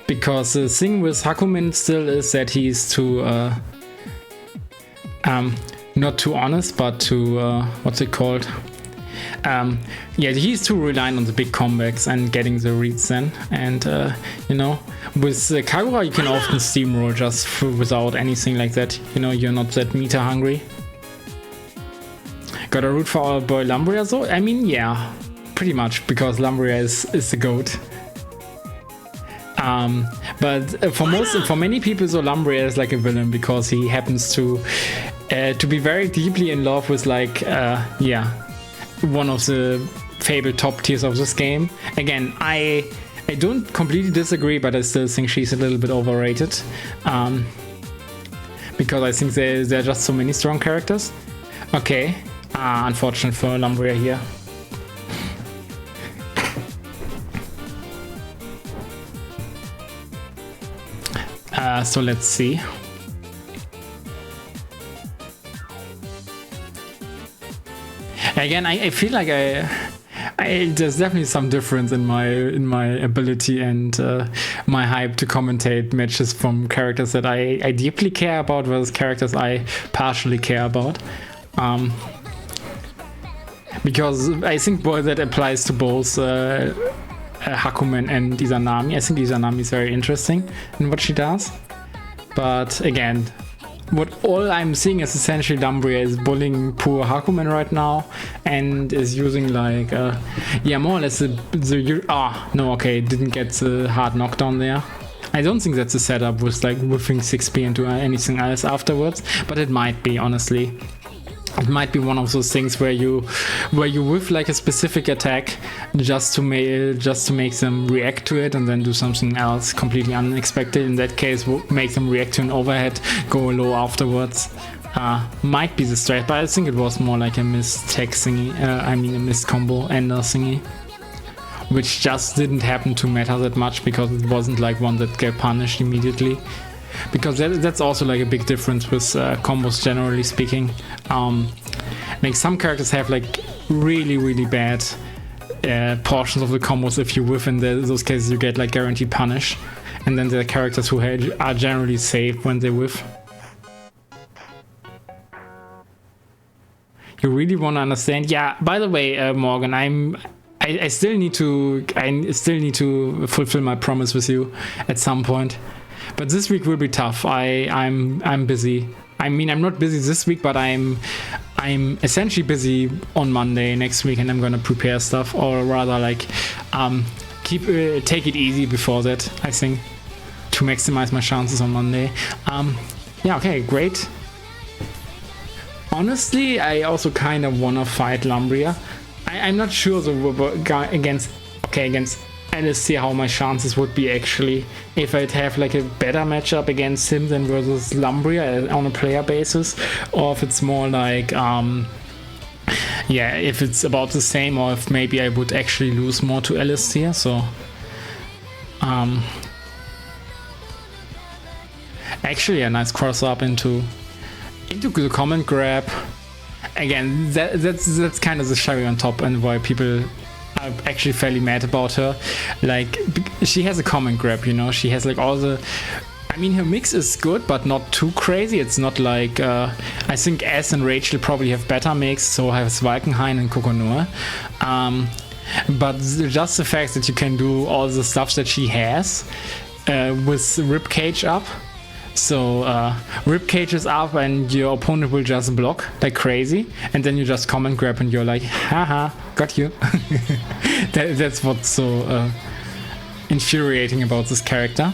Because the thing with Hakumen still is that he's too, not too honest, but too, what's it called? Yeah, he's too reliant on the big comebacks and getting the reads then. And, you know, with Kagura you can often steamroll just without anything like that. You know, you're not that meter hungry. Gotta root for our boy Lumbria though? I mean, yeah, pretty much, because Lumbria is the GOAT. But for many people, so Lumbria is like a villain because he happens to be very deeply in love with like yeah, one of the fabled top tiers of this game. Again, I don't completely disagree, but I still think she's a little bit overrated, because I think there are just so many strong characters. Okay, unfortunate for Lumbria here. So let's see. Again, I feel like there's definitely some difference in my ability and my hype to commentate matches from characters that I deeply care about versus characters I partially care about. Because I think that applies to both Hakumen and Izanami. I think Izanami is very interesting in what she does. But again, all I'm seeing is essentially Lumbria is bullying poor Hakumen right now and is using like, yeah, more or less no, okay, didn't get the hard knockdown there. I don't think that's a setup with like whiffing 6p into anything else afterwards, but it might be, honestly. It might be one of those things where you whiff like a specific attack just to make them react to it and then do something else completely unexpected. In that case, make them react to an overhead, go low afterwards. Might be the strat, but I think it was more like a missed tech thingy. I mean a missed combo ender thingy, which just didn't happen to matter that much because it wasn't like one that get punished immediately. Because that's also like a big difference with combos, generally speaking. Like some characters have like really bad portions of the combos. If you whiff in those cases, you get like guaranteed punish. And then there are characters who are generally safe when they whiff. You really want to understand? Yeah. By the way, Morgan, I still need to fulfill my promise with you at some point. But this week will be tough. I'm busy. I mean, I'm not busy this week, but I'm essentially busy on Monday next week, and I'm gonna prepare stuff, or rather, like, take it easy before that. I think to maximize my chances on Monday. Yeah. Okay. Great. Honestly, I also kind of wanna fight Lumbria. I'm not sure against LST how my chances would be actually if I'd have like a better matchup against him than versus Lumbria on a player basis, or if it's more like yeah, if it's about the same, or if maybe I would actually lose more to LST. So actually a nice cross up into the comment grab. Again, that's kind of the cherry on top, and why people are actually fairly mad about her. Like, she has a comment grab, you know, she has like all the I mean, her mix is good, but not too crazy. It's not like... I think S and Rachel probably have better mix, so has Valkenhayn and Kokonor. But just the fact that you can do all the stuff that she has with Ribcage up. So Ribcage is up and your opponent will just block like crazy. And then you just command grab and you're like, haha, got you. That's what's so infuriating about this character.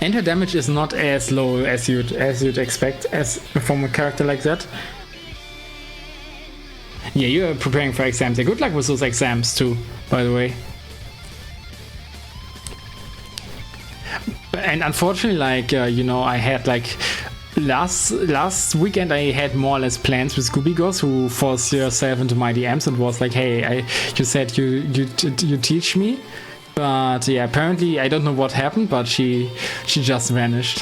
And her damage is not as low as you'd expect as from a character like that. Yeah, you're preparing for exams. Yeah, good luck with those exams too, by the way. And unfortunately, like I had like last weekend I had more or less plans with Scooby Goss who forced yourself into my DMs and was like, hey, you said you teach me. But yeah, apparently I don't know what happened, but she just vanished,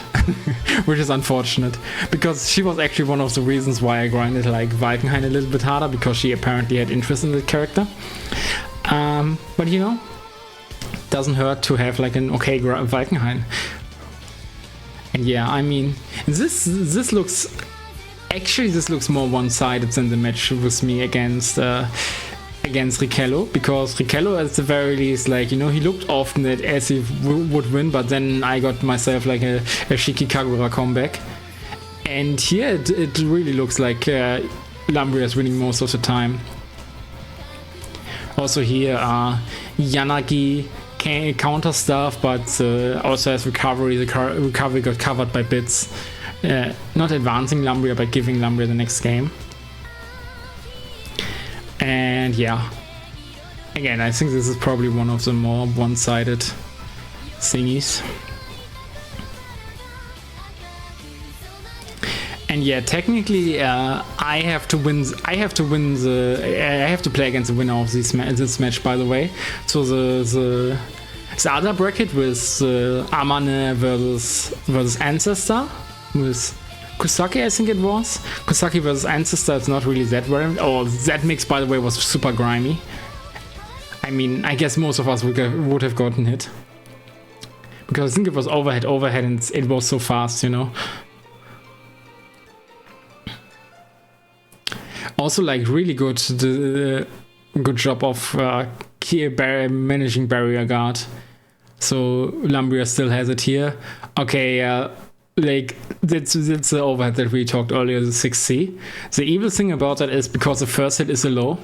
which is unfortunate because she was actually one of the reasons why I grinded like Valkenhayn a little bit harder, because she apparently had interest in the character. But doesn't hurt to have like an okay Valkenhayn. And yeah, I mean, this looks more one-sided than the match with me against Rikello, because Rikello at the very least, like, he looked often as he would win, but then I got myself like a Shiki Kagura comeback. And here it really looks like Lumbria is winning most of the time. Also here Yanagi can counter stuff, but also has recovery. The recovery got covered by bits. Not advancing Lumbria, but giving Lumbria the next game. And yeah, again, I think this is probably one of the more one-sided thingies. And yeah, technically, I have to play against the winner of this match, by the way. So the other bracket with Amane versus Ancestor with Kusaki, I think it was. Kusaki versus Ancestor, it's not really that variant. Oh, that mix, by the way, was super grimy. I mean, I guess most of us would have gotten hit. Because I think it was overhead, and it was so fast, Also, like, really good job of managing barrier guard. So Lumbria still has it here. Okay, like, that's the overhead that we talked earlier, the 6C. The evil thing about that is because the first hit is a low,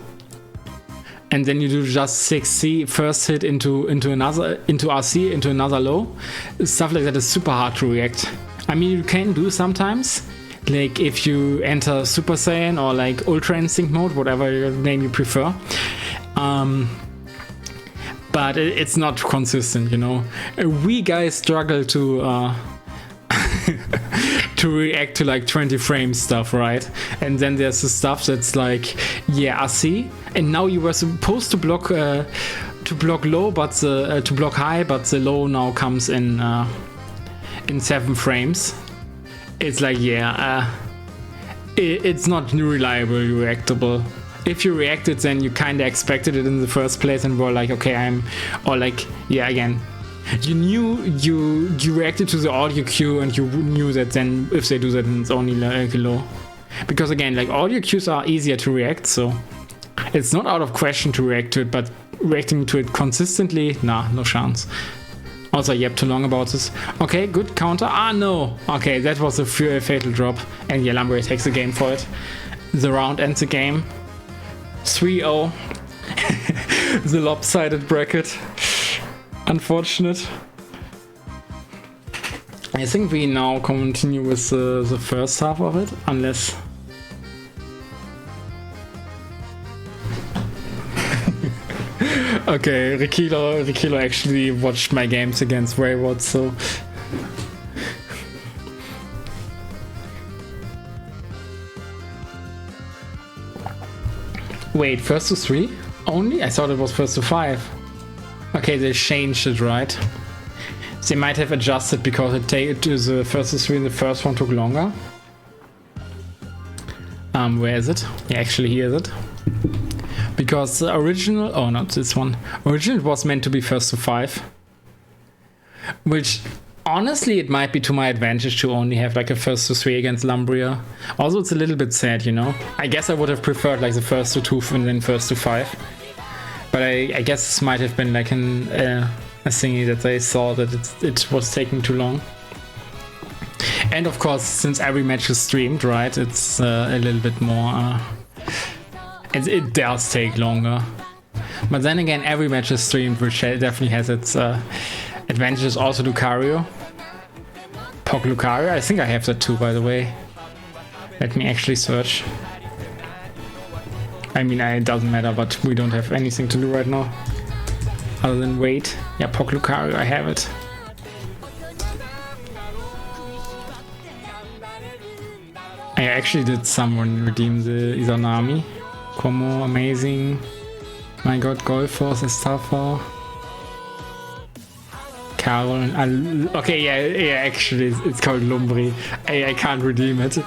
and then you do just 6C first hit into RC into another low. Stuff like that is super hard to react. I mean, you can do sometimes, like if you enter Super Saiyan or like Ultra Instinct mode, whatever name you prefer. But it's not consistent, We guys struggle to react to like 20 frames stuff, right? And then there's the stuff that's like, yeah, RC, and now you were supposed to block low, but to block high, but the low now comes in 7 frames. It's like, yeah, it's not reliably reactable. If you reacted, then you kind of expected it in the first place and were like, okay, again. You knew you reacted to the audio cue, and you knew that then if they do that, then it's only like low. Because again, like, audio cues are easier to react, so it's not out of question to react to it, but reacting to it consistently, nah, no chance. Also, yep, too long about this. Okay, good counter. Ah, no. Okay, that was a fatal drop, and yeah, Lumbria takes the game for it. The round ends the game. 3-0. The lopsided bracket. Unfortunate. I think we now continue with the first half of it, unless... Okay, Rikilo actually watched my games against Wayward, so... Wait, first to 3? Only? I thought it was first to 5. Okay, they changed it, right? They might have adjusted because the first to 3 and the first one took longer. Where is it? Yeah, actually here is it. Because the original, not this one. Original was meant to be first to 5. Which Honestly, it might be to my advantage to only have like a first to 3 against Lumbria. Also, it's a little bit sad, you know. I guess I would have preferred like the first to 2 and then first to 5. But I guess this might have been like a thingy that they saw that it was taking too long. And of course, since every match is streamed, right, it's a little bit more... it does take longer. But then again, every match is streamed, which definitely has its advantages. Also Lucario. Pog Lucario, I think I have that too, by the way. Let me actually search. I mean, it doesn't matter, but we don't have anything to do right now. Other than wait. Yeah, Pog Lucario, I have it. I actually did someone redeem the Izanami. Como, amazing. My god, Golfos, Estafa. Carol. Okay, yeah, actually, it's called Lumbri. I can't redeem it.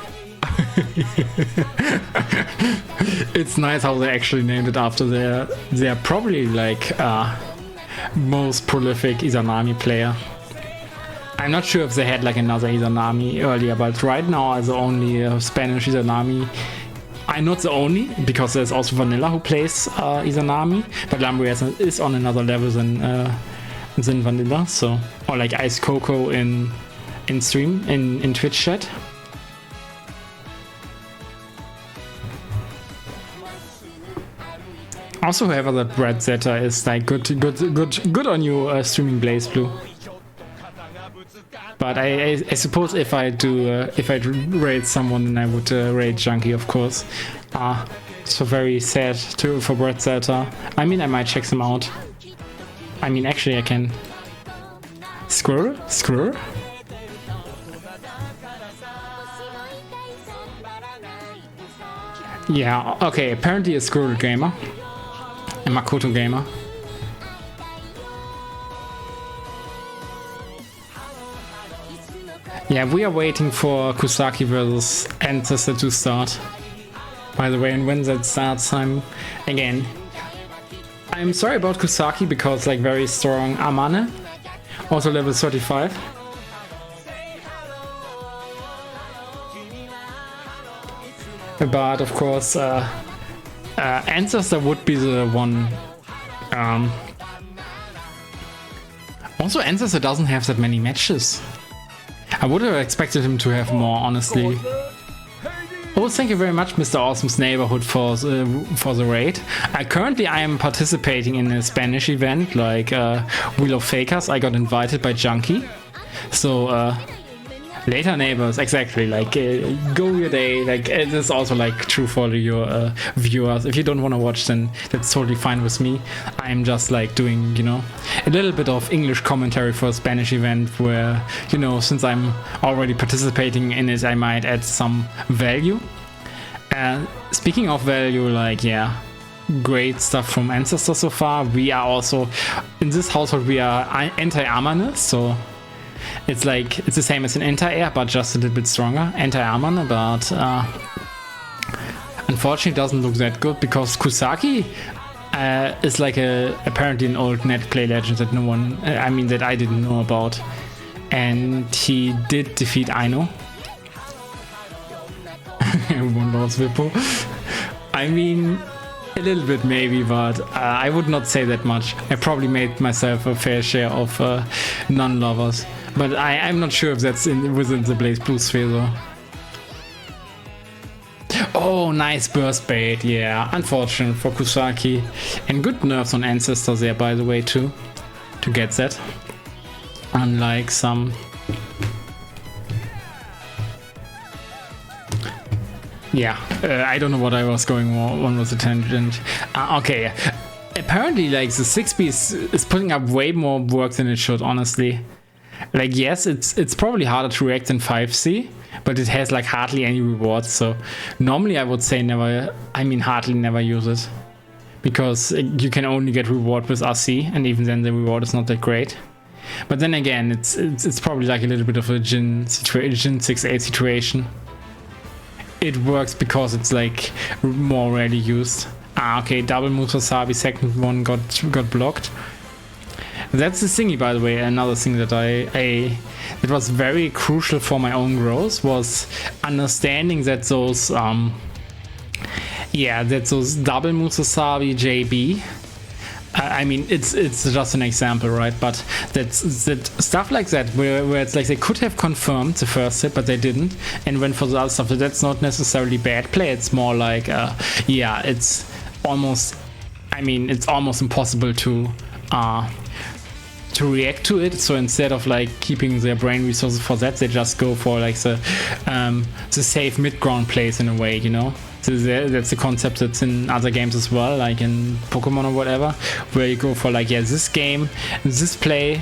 It's nice how they actually named it after their probably like most prolific Izanami player. I'm not sure if they had like another Izanami earlier, but right now as the only Spanish Izanami. I'm not the only, because there's also Vanilla who plays Izanami, but Lumbria is on another level than Vanilla, so, or like Ice Coco in stream in Twitch chat. Also, whoever that Brad Zeta is, like, good on you streaming Blazblue. But I suppose if I raid someone, then I would raid Junkie, of course. So very sad too for Brad Zeta. I mean, I might check them out. I mean, actually, I can. Squirrel? Yeah. Okay. Apparently, a Squirrel gamer, a Makoto gamer. Yeah, we are waiting for Kusaki versus Ancestor to start. By the way, and when that starts, I'm sorry about Kusaki because like very strong Amane, also level 35. But of course, Ancestor would be the one. Also, Ancestor doesn't have that many matches. I would have expected him to have more, honestly. Oh, thank you very much, Mr. Awesome's Neighborhood, for the raid. Currently, I am participating in a Spanish event, like Wheel of Fakers. I got invited by Junkie. So, later neighbors, exactly, like, go your day. Like, it is also, like, true for your viewers. If you don't want to watch, then that's totally fine with me. I'm just, like, doing, you know, a little bit of English commentary for a Spanish event where, you know, since I'm already participating in it, I might add some value. Speaking of value, like, yeah, great stuff from Ancestor so far. We are also, in this household, we are anti-Amane, so it's like, it's the same as an anti-air, but just a little bit stronger. Anti-Amane, but unfortunately doesn't look that good because Kusaki is like apparently an old net play legend that no one, that I didn't know about. And he did defeat Aino. One lost Vippo. I mean, a little bit maybe, but I would not say that much. I probably made myself a fair share of non-lovers. But I'm not sure if that's within the Blazblue sphere though. Oh, nice burst bait, yeah. Unfortunate for Kusaki. And good nerfs on Ancestor there, by the way, too. To get that. Unlike some... Yeah, I don't know what I was going on with the tangent. Okay, apparently, like, the 6B is putting up way more work than it should, honestly. Like, yes, it's probably harder to react than 5C, but it has like hardly any rewards, so normally I would say hardly never use it. Because you can only get reward with RC, and even then the reward is not that great. But then again, it's probably like a little bit of a Jin 6-8 situation. It works because it's like more rarely used. Okay, double moves for Sabi, second one got blocked. That's the thingy, by the way. Another thing that that was very crucial for my own growth was understanding that those double Musasabi JB. I mean, it's just an example, right? But that stuff like that, where it's like they could have confirmed the first hit, but they didn't, and went for the other stuff. That's not necessarily bad play. It's more like, it's almost impossible to react to it. So instead of like keeping their brain resources for that, they just go for like the safe mid-ground plays in a way, you know. So that's the concept that's in other games as well, like in Pokemon or whatever, where you go for like, this game, this play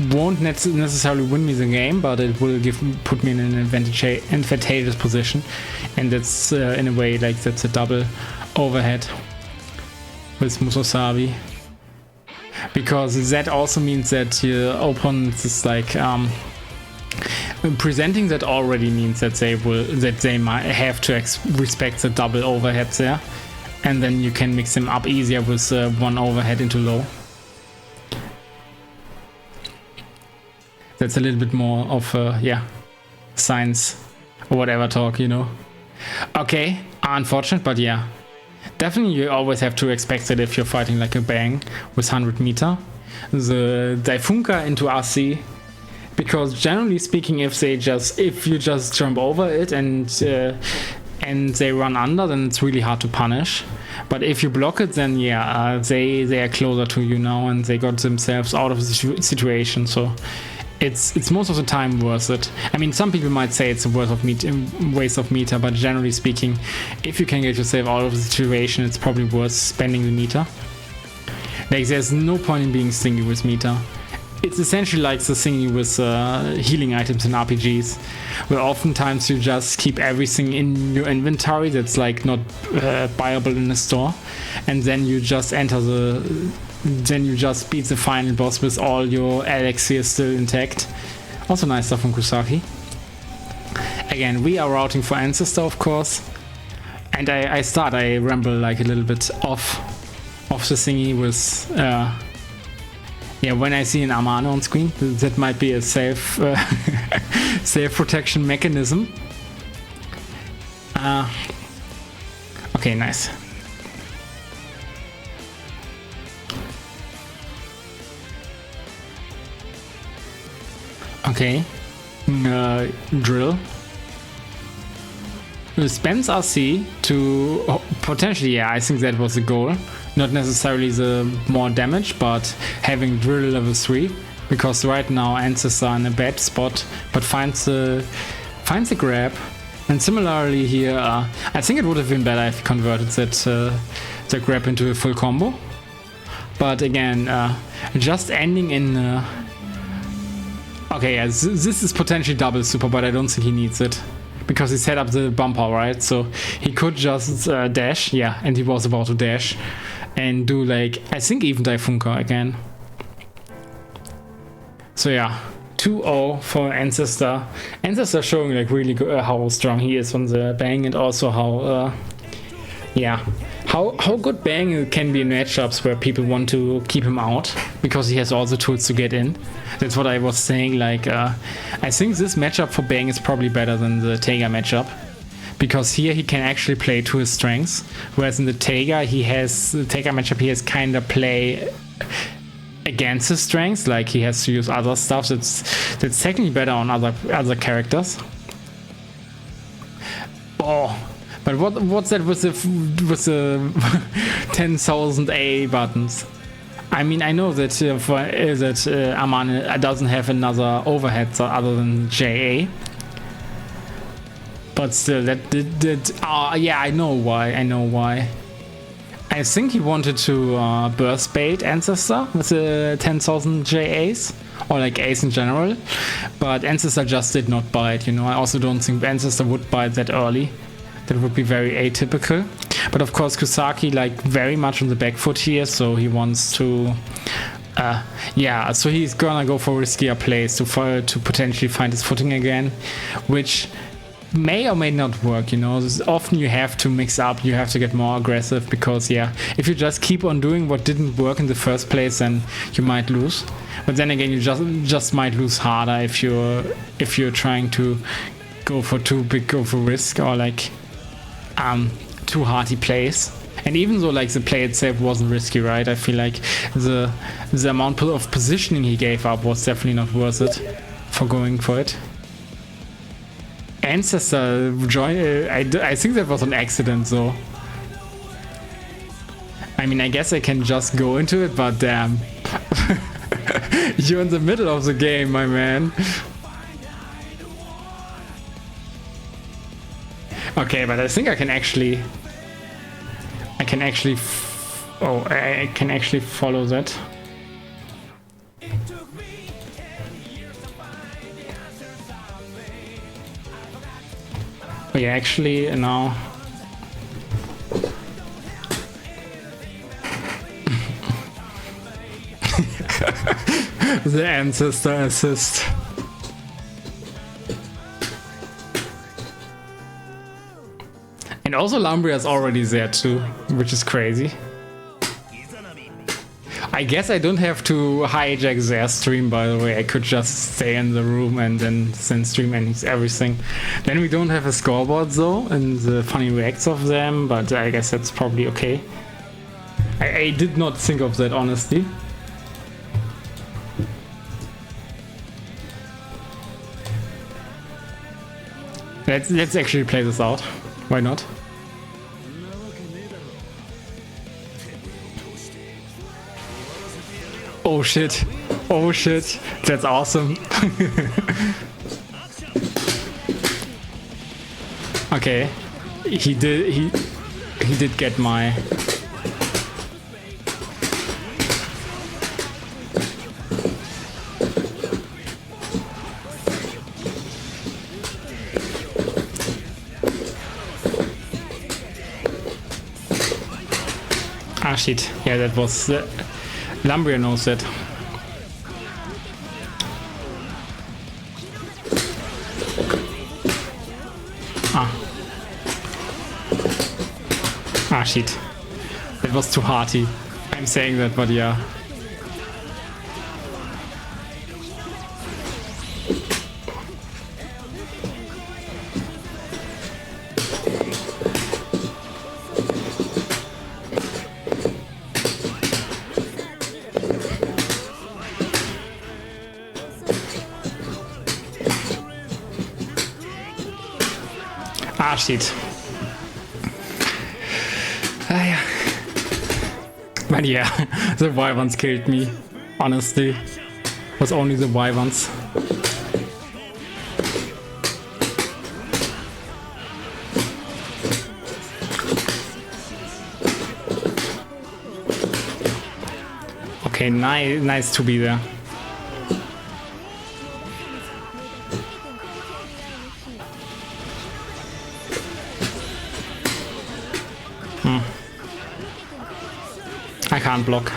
won't necessarily win me the game, but it will put me in an advantageous position, and that's in a way like that's a double overhead with Musasabi, because that also means that your opponent is like presenting that already means that they might have to respect the double overheads there, and then you can mix them up easier with one overhead into low. That's a little bit more of science or whatever talk, you know. Okay, unfortunate, but yeah, definitely you always have to expect that if you're fighting like a Bang with 100 meter, the Daifunka into RC. Because generally speaking, if you just jump over it and they run under, then it's really hard to punish. But if you block it, then they are closer to you now, and they got themselves out of the situation. So it's most of the time worth it. I mean, some people might say it's a waste of meter, but generally speaking, if you can get yourself out of the situation, it's probably worth spending the meter. Like, there's no point in being stingy with meter. It's essentially like the thingy with healing items in RPGs, where oftentimes you just keep everything in your inventory that's like not buyable in the store, and then you just beat the final boss with all your elixirs still intact. Also nice stuff from Kusaki. Again, we are routing for Ancestor, of course, and I ramble like a little bit off the thingy with when I see an Amano on screen, that might be a self protection mechanism. Okay, nice. Okay, drill. Spends RC to potentially, I think that was the goal. Not necessarily the more damage, but having drill level 3, because right now Ancestor in a bad spot, but finds the grab. And similarly here, I think it would have been better if he converted that grab into a full combo. But again, just ending in okay, yeah, this is potentially double super, but I don't think he needs it, because he set up the bumper, right? So he could just dash, and he was about to dash and do like, I think even Daifunka again. So yeah, 2-0 for Ancestor. Ancestor showing like really how strong he is on the Bang, and also how good Bang can be in matchups where people want to keep him out, because he has all the tools to get in. That's what I was saying, like I think this matchup for Bang is probably better than the Taiga matchup, because here he can actually play to his strengths, whereas in the Taiga matchup he has kind of play against his strengths, like he has to use other stuff that's technically better on other characters. Oh, but what's that with the 10,000 A buttons? I mean, I know that Amane doesn't have another overhead other than JA. But still, I know why. I think he wanted to burst bait Ancestor with the 10,000 JAs, or like Ace in general, but Ancestor just did not bite, you know. I also don't think Ancestor would bite that early. That would be very atypical. But of course, Kusaki like very much on the back foot here, so he wants to so he's gonna go for riskier plays to potentially find his footing again, which may or may not work, you know. Often you have to mix up, you have to get more aggressive, because yeah, if you just keep on doing what didn't work in the first place, then you might lose. But then again, you just might lose harder if you're trying to go for too big of a risk, or like too hardy plays. And even though like the play itself wasn't risky, right? I feel like the amount of positioning he gave up was definitely not worth it for going for it. Ancestor join. I think that was an accident, though. I mean, I guess I can just go into it, but damn. You're in the middle of the game, my man. Okay, but I think I can actually follow that. Oh yeah, actually now. The ancestor assist. And also Lambria's already there too, which is crazy. I guess I don't have to hijack their stream, by the way. I could just stay in the room and then stream everything. Then we don't have a scoreboard though, and the funny reacts of them, but I guess that's probably okay. I did not think of that, honestly. Let's actually play this out. Why not? Oh shit. Oh shit. That's awesome. Okay. He did get my... Ah shit. Yeah, that was... Lambria knows that. Ah shit. That was too hearty. I'm saying that, but yeah. Ah, shit. Ah, yeah. But yeah, the Wyverns killed me. Honestly. It was only the Wyverns. Okay, nice to be there. I can't block.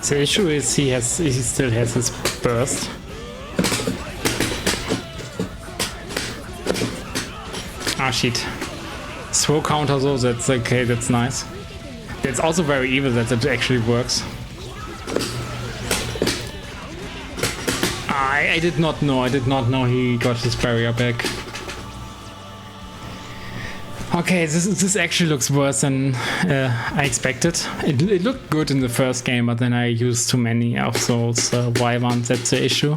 The issue is he still has his burst. Ah shit. Throw counter though, that's okay, that's nice. It's also very evil that it actually works. I did not know he got his barrier back. Okay, this actually looks worse than I expected. It looked good in the first game, but then I used too many of those Wyverns, that's the issue.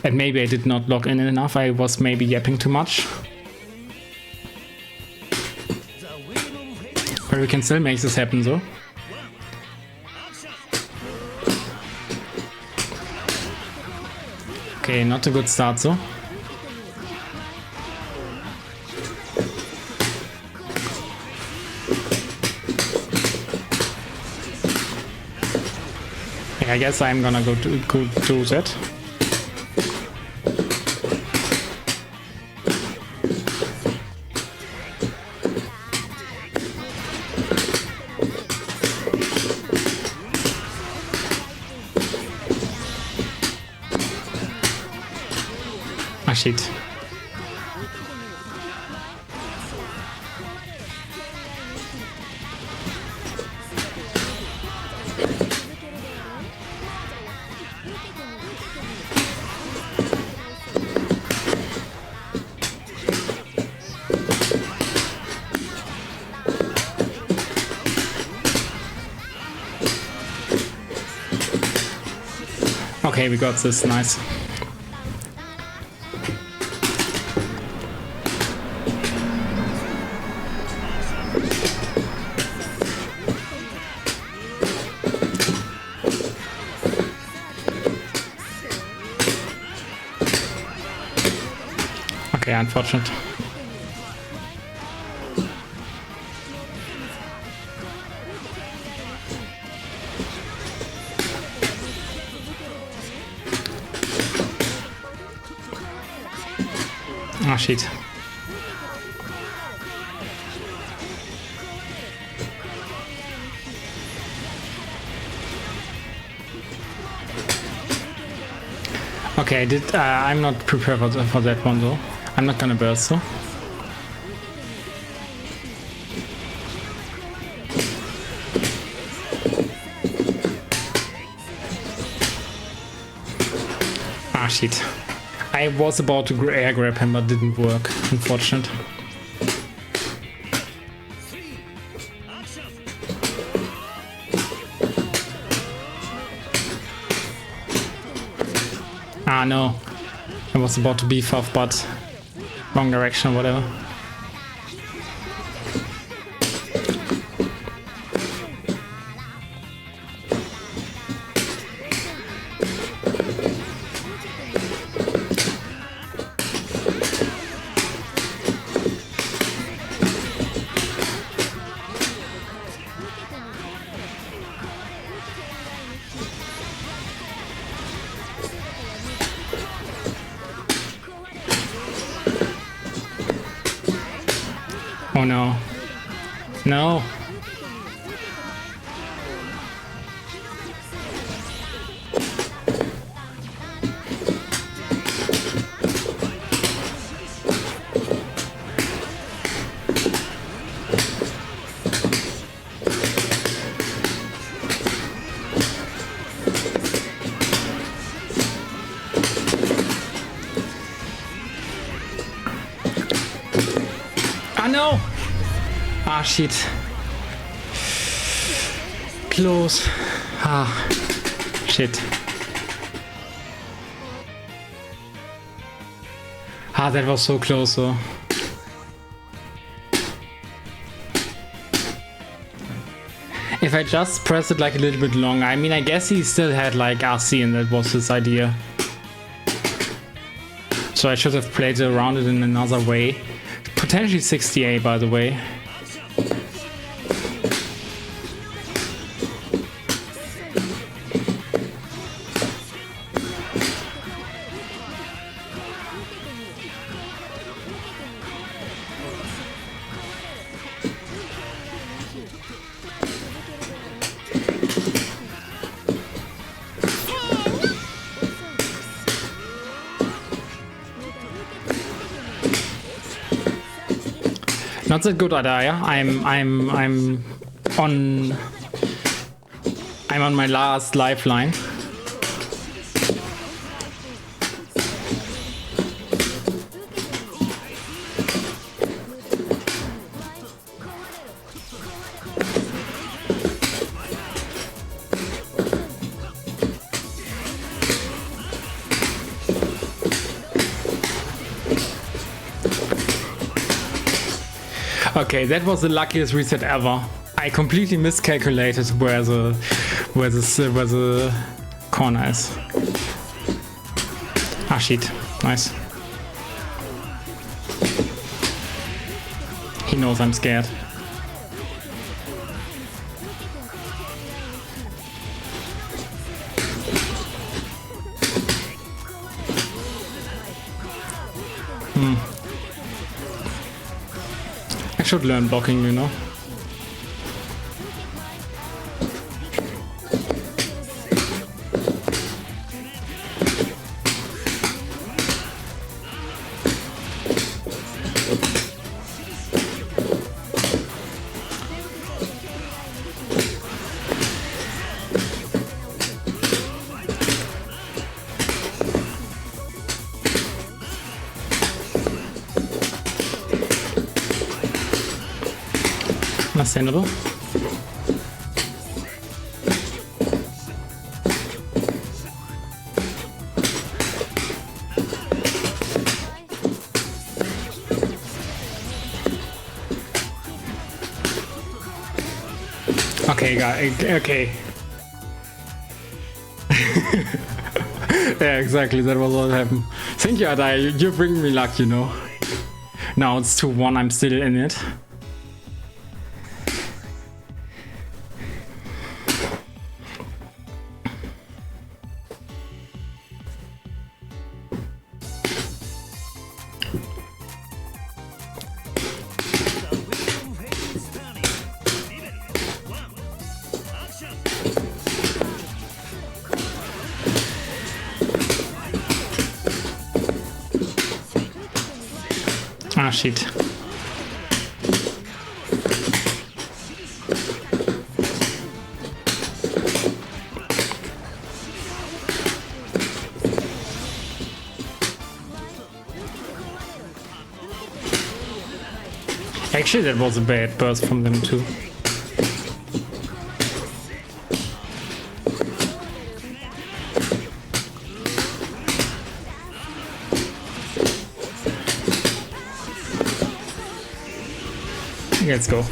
And maybe I did not log in enough, I was maybe yapping too much. But we can still make this happen though. Okay, not a good start though. Yeah, I guess I'm gonna go do that. shit. Okay, we got this, nice. Okay, unfortunate. Oh shit. Okay, I'm not prepared for that one though. I'm not gonna burst though. Ah shit. I was about to air grab him, but didn't work, unfortunate. Ah no, I was about to beef off, but wrong direction or whatever. Oh no. No. Ah no! Ah shit. Close. Ah shit. Ah, that was so close though. If I just press it like a little bit longer, I mean, I guess he still had like RC and that was his idea. So I should have played around it in another way. Potentially 60A, by the way. Not a good idea. I'm on my last lifeline. Okay, that was the luckiest reset ever. I completely miscalculated where the corner is. Ah shit, nice. He knows I'm scared. I should learn blocking, you know. Understandable. Okay, okay. Yeah, exactly, that was what happened. Thank you, Adai, you bring me luck, you know. Now it's 2-1, I'm still in it. Ah, shit. Actually, that was a bad burst from them too. Let's go.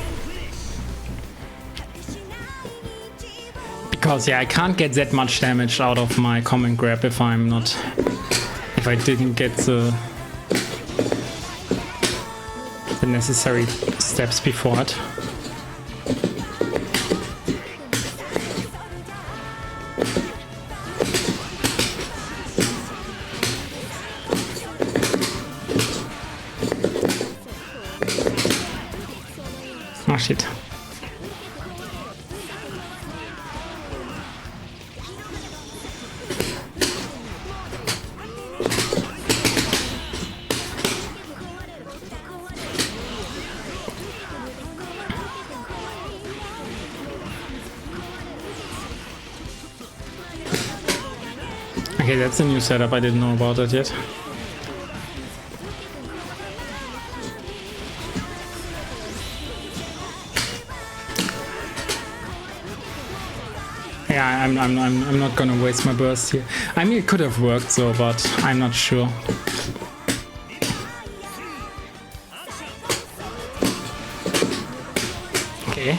Because yeah, I can't get that much damage out of my command grab if I didn't get the necessary steps before it. Oh shit. Okay, that's a new setup, I didn't know about that yet. Yeah, I'm not gonna waste my burst here. I mean, it could have worked though, but I'm not sure. Okay.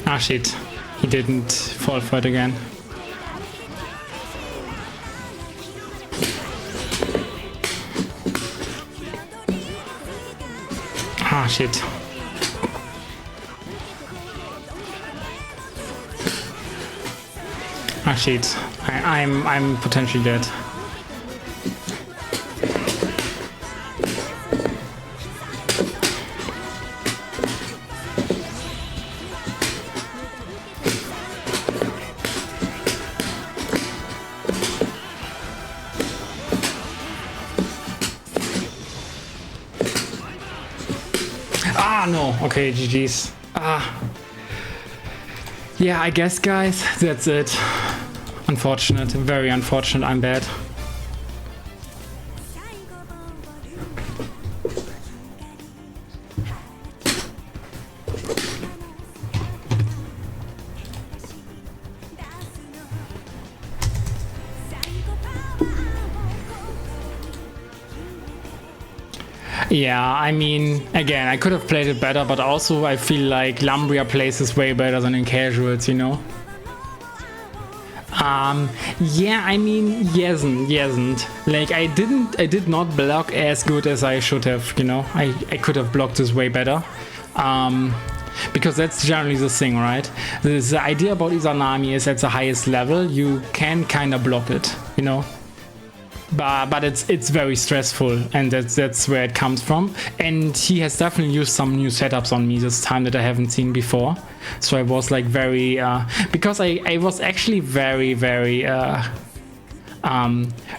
Ah shit, he didn't fall for it again. Ah shit. Ah shit, I'm potentially dead. Ah, no. Okay, GG's. Ah. Yeah, I guess, guys, that's it. Unfortunate. Very unfortunate. I'm bad. Yeah, I mean, again, I could have played it better, but also I feel like Lumbria plays this way better than in casuals, you know? Yeah, I mean, yesn't. Like, I did not block as good as I should have, you know? I could have blocked this way better. Because that's generally the thing, right? The idea about Izanami is at the highest level, you can kind of block it, you know? But it's very stressful, and that's where it comes from. And he has definitely used some new setups on me this time that I haven't seen before. So I was like very because I was actually very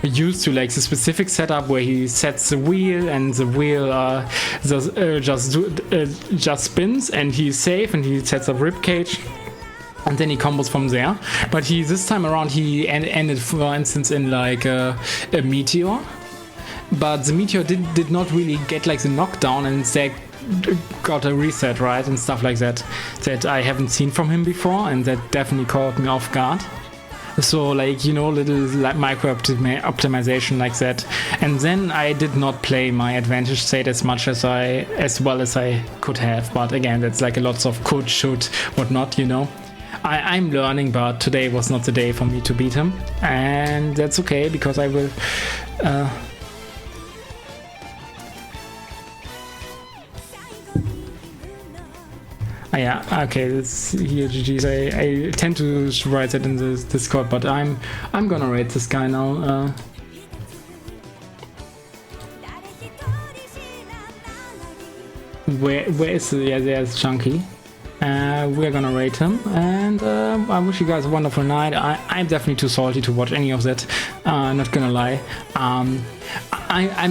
used to like the specific setup where he sets the wheel and the wheel just spins and he's safe and he sets up rib cage. And then he combos from there. But this time around he ended, for instance, in like a meteor. But the meteor did not really get like the knockdown, and instead got a reset, right, and stuff like that I haven't seen from him before, and that definitely caught me off guard. So like, you know, little like micro optimization like that. And then I did not play my advantage state as well as I could have. But again, that's like a lots of could, should, whatnot, you know. I'm learning, but today was not the day for me to beat him, and that's okay because I will. Yeah, okay. Let's here, GG's. I tend to write that in the Discord, but I'm gonna rate this guy now. Where is the? Yeah, there's Chunky. We're gonna rate him, and I wish you guys a wonderful night. I'm definitely too salty to watch any of that, not gonna lie. I'm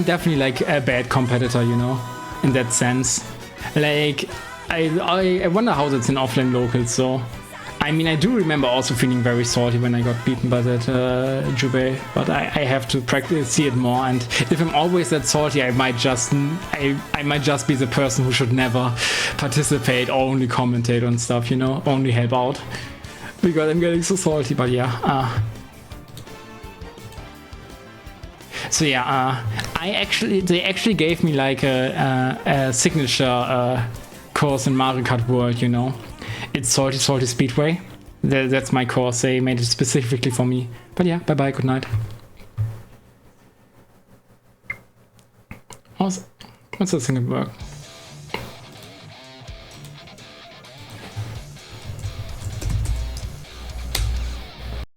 definitely like a bad competitor, you know, in that sense. Like, I wonder how that's in offline locals, so... I mean, I do remember also feeling very salty when I got beaten by that Jubei, but I have to practice, see it more, and if I'm always that salty, I might just be the person who should never participate or only commentate on stuff, you know, only help out, because I'm getting so salty. But yeah, so yeah, they actually gave me like a signature course in Mario Kart World, you know. It's Salty Speedway. That's my course. They made it specifically for me. But yeah, bye bye, good night. What's the thing at work?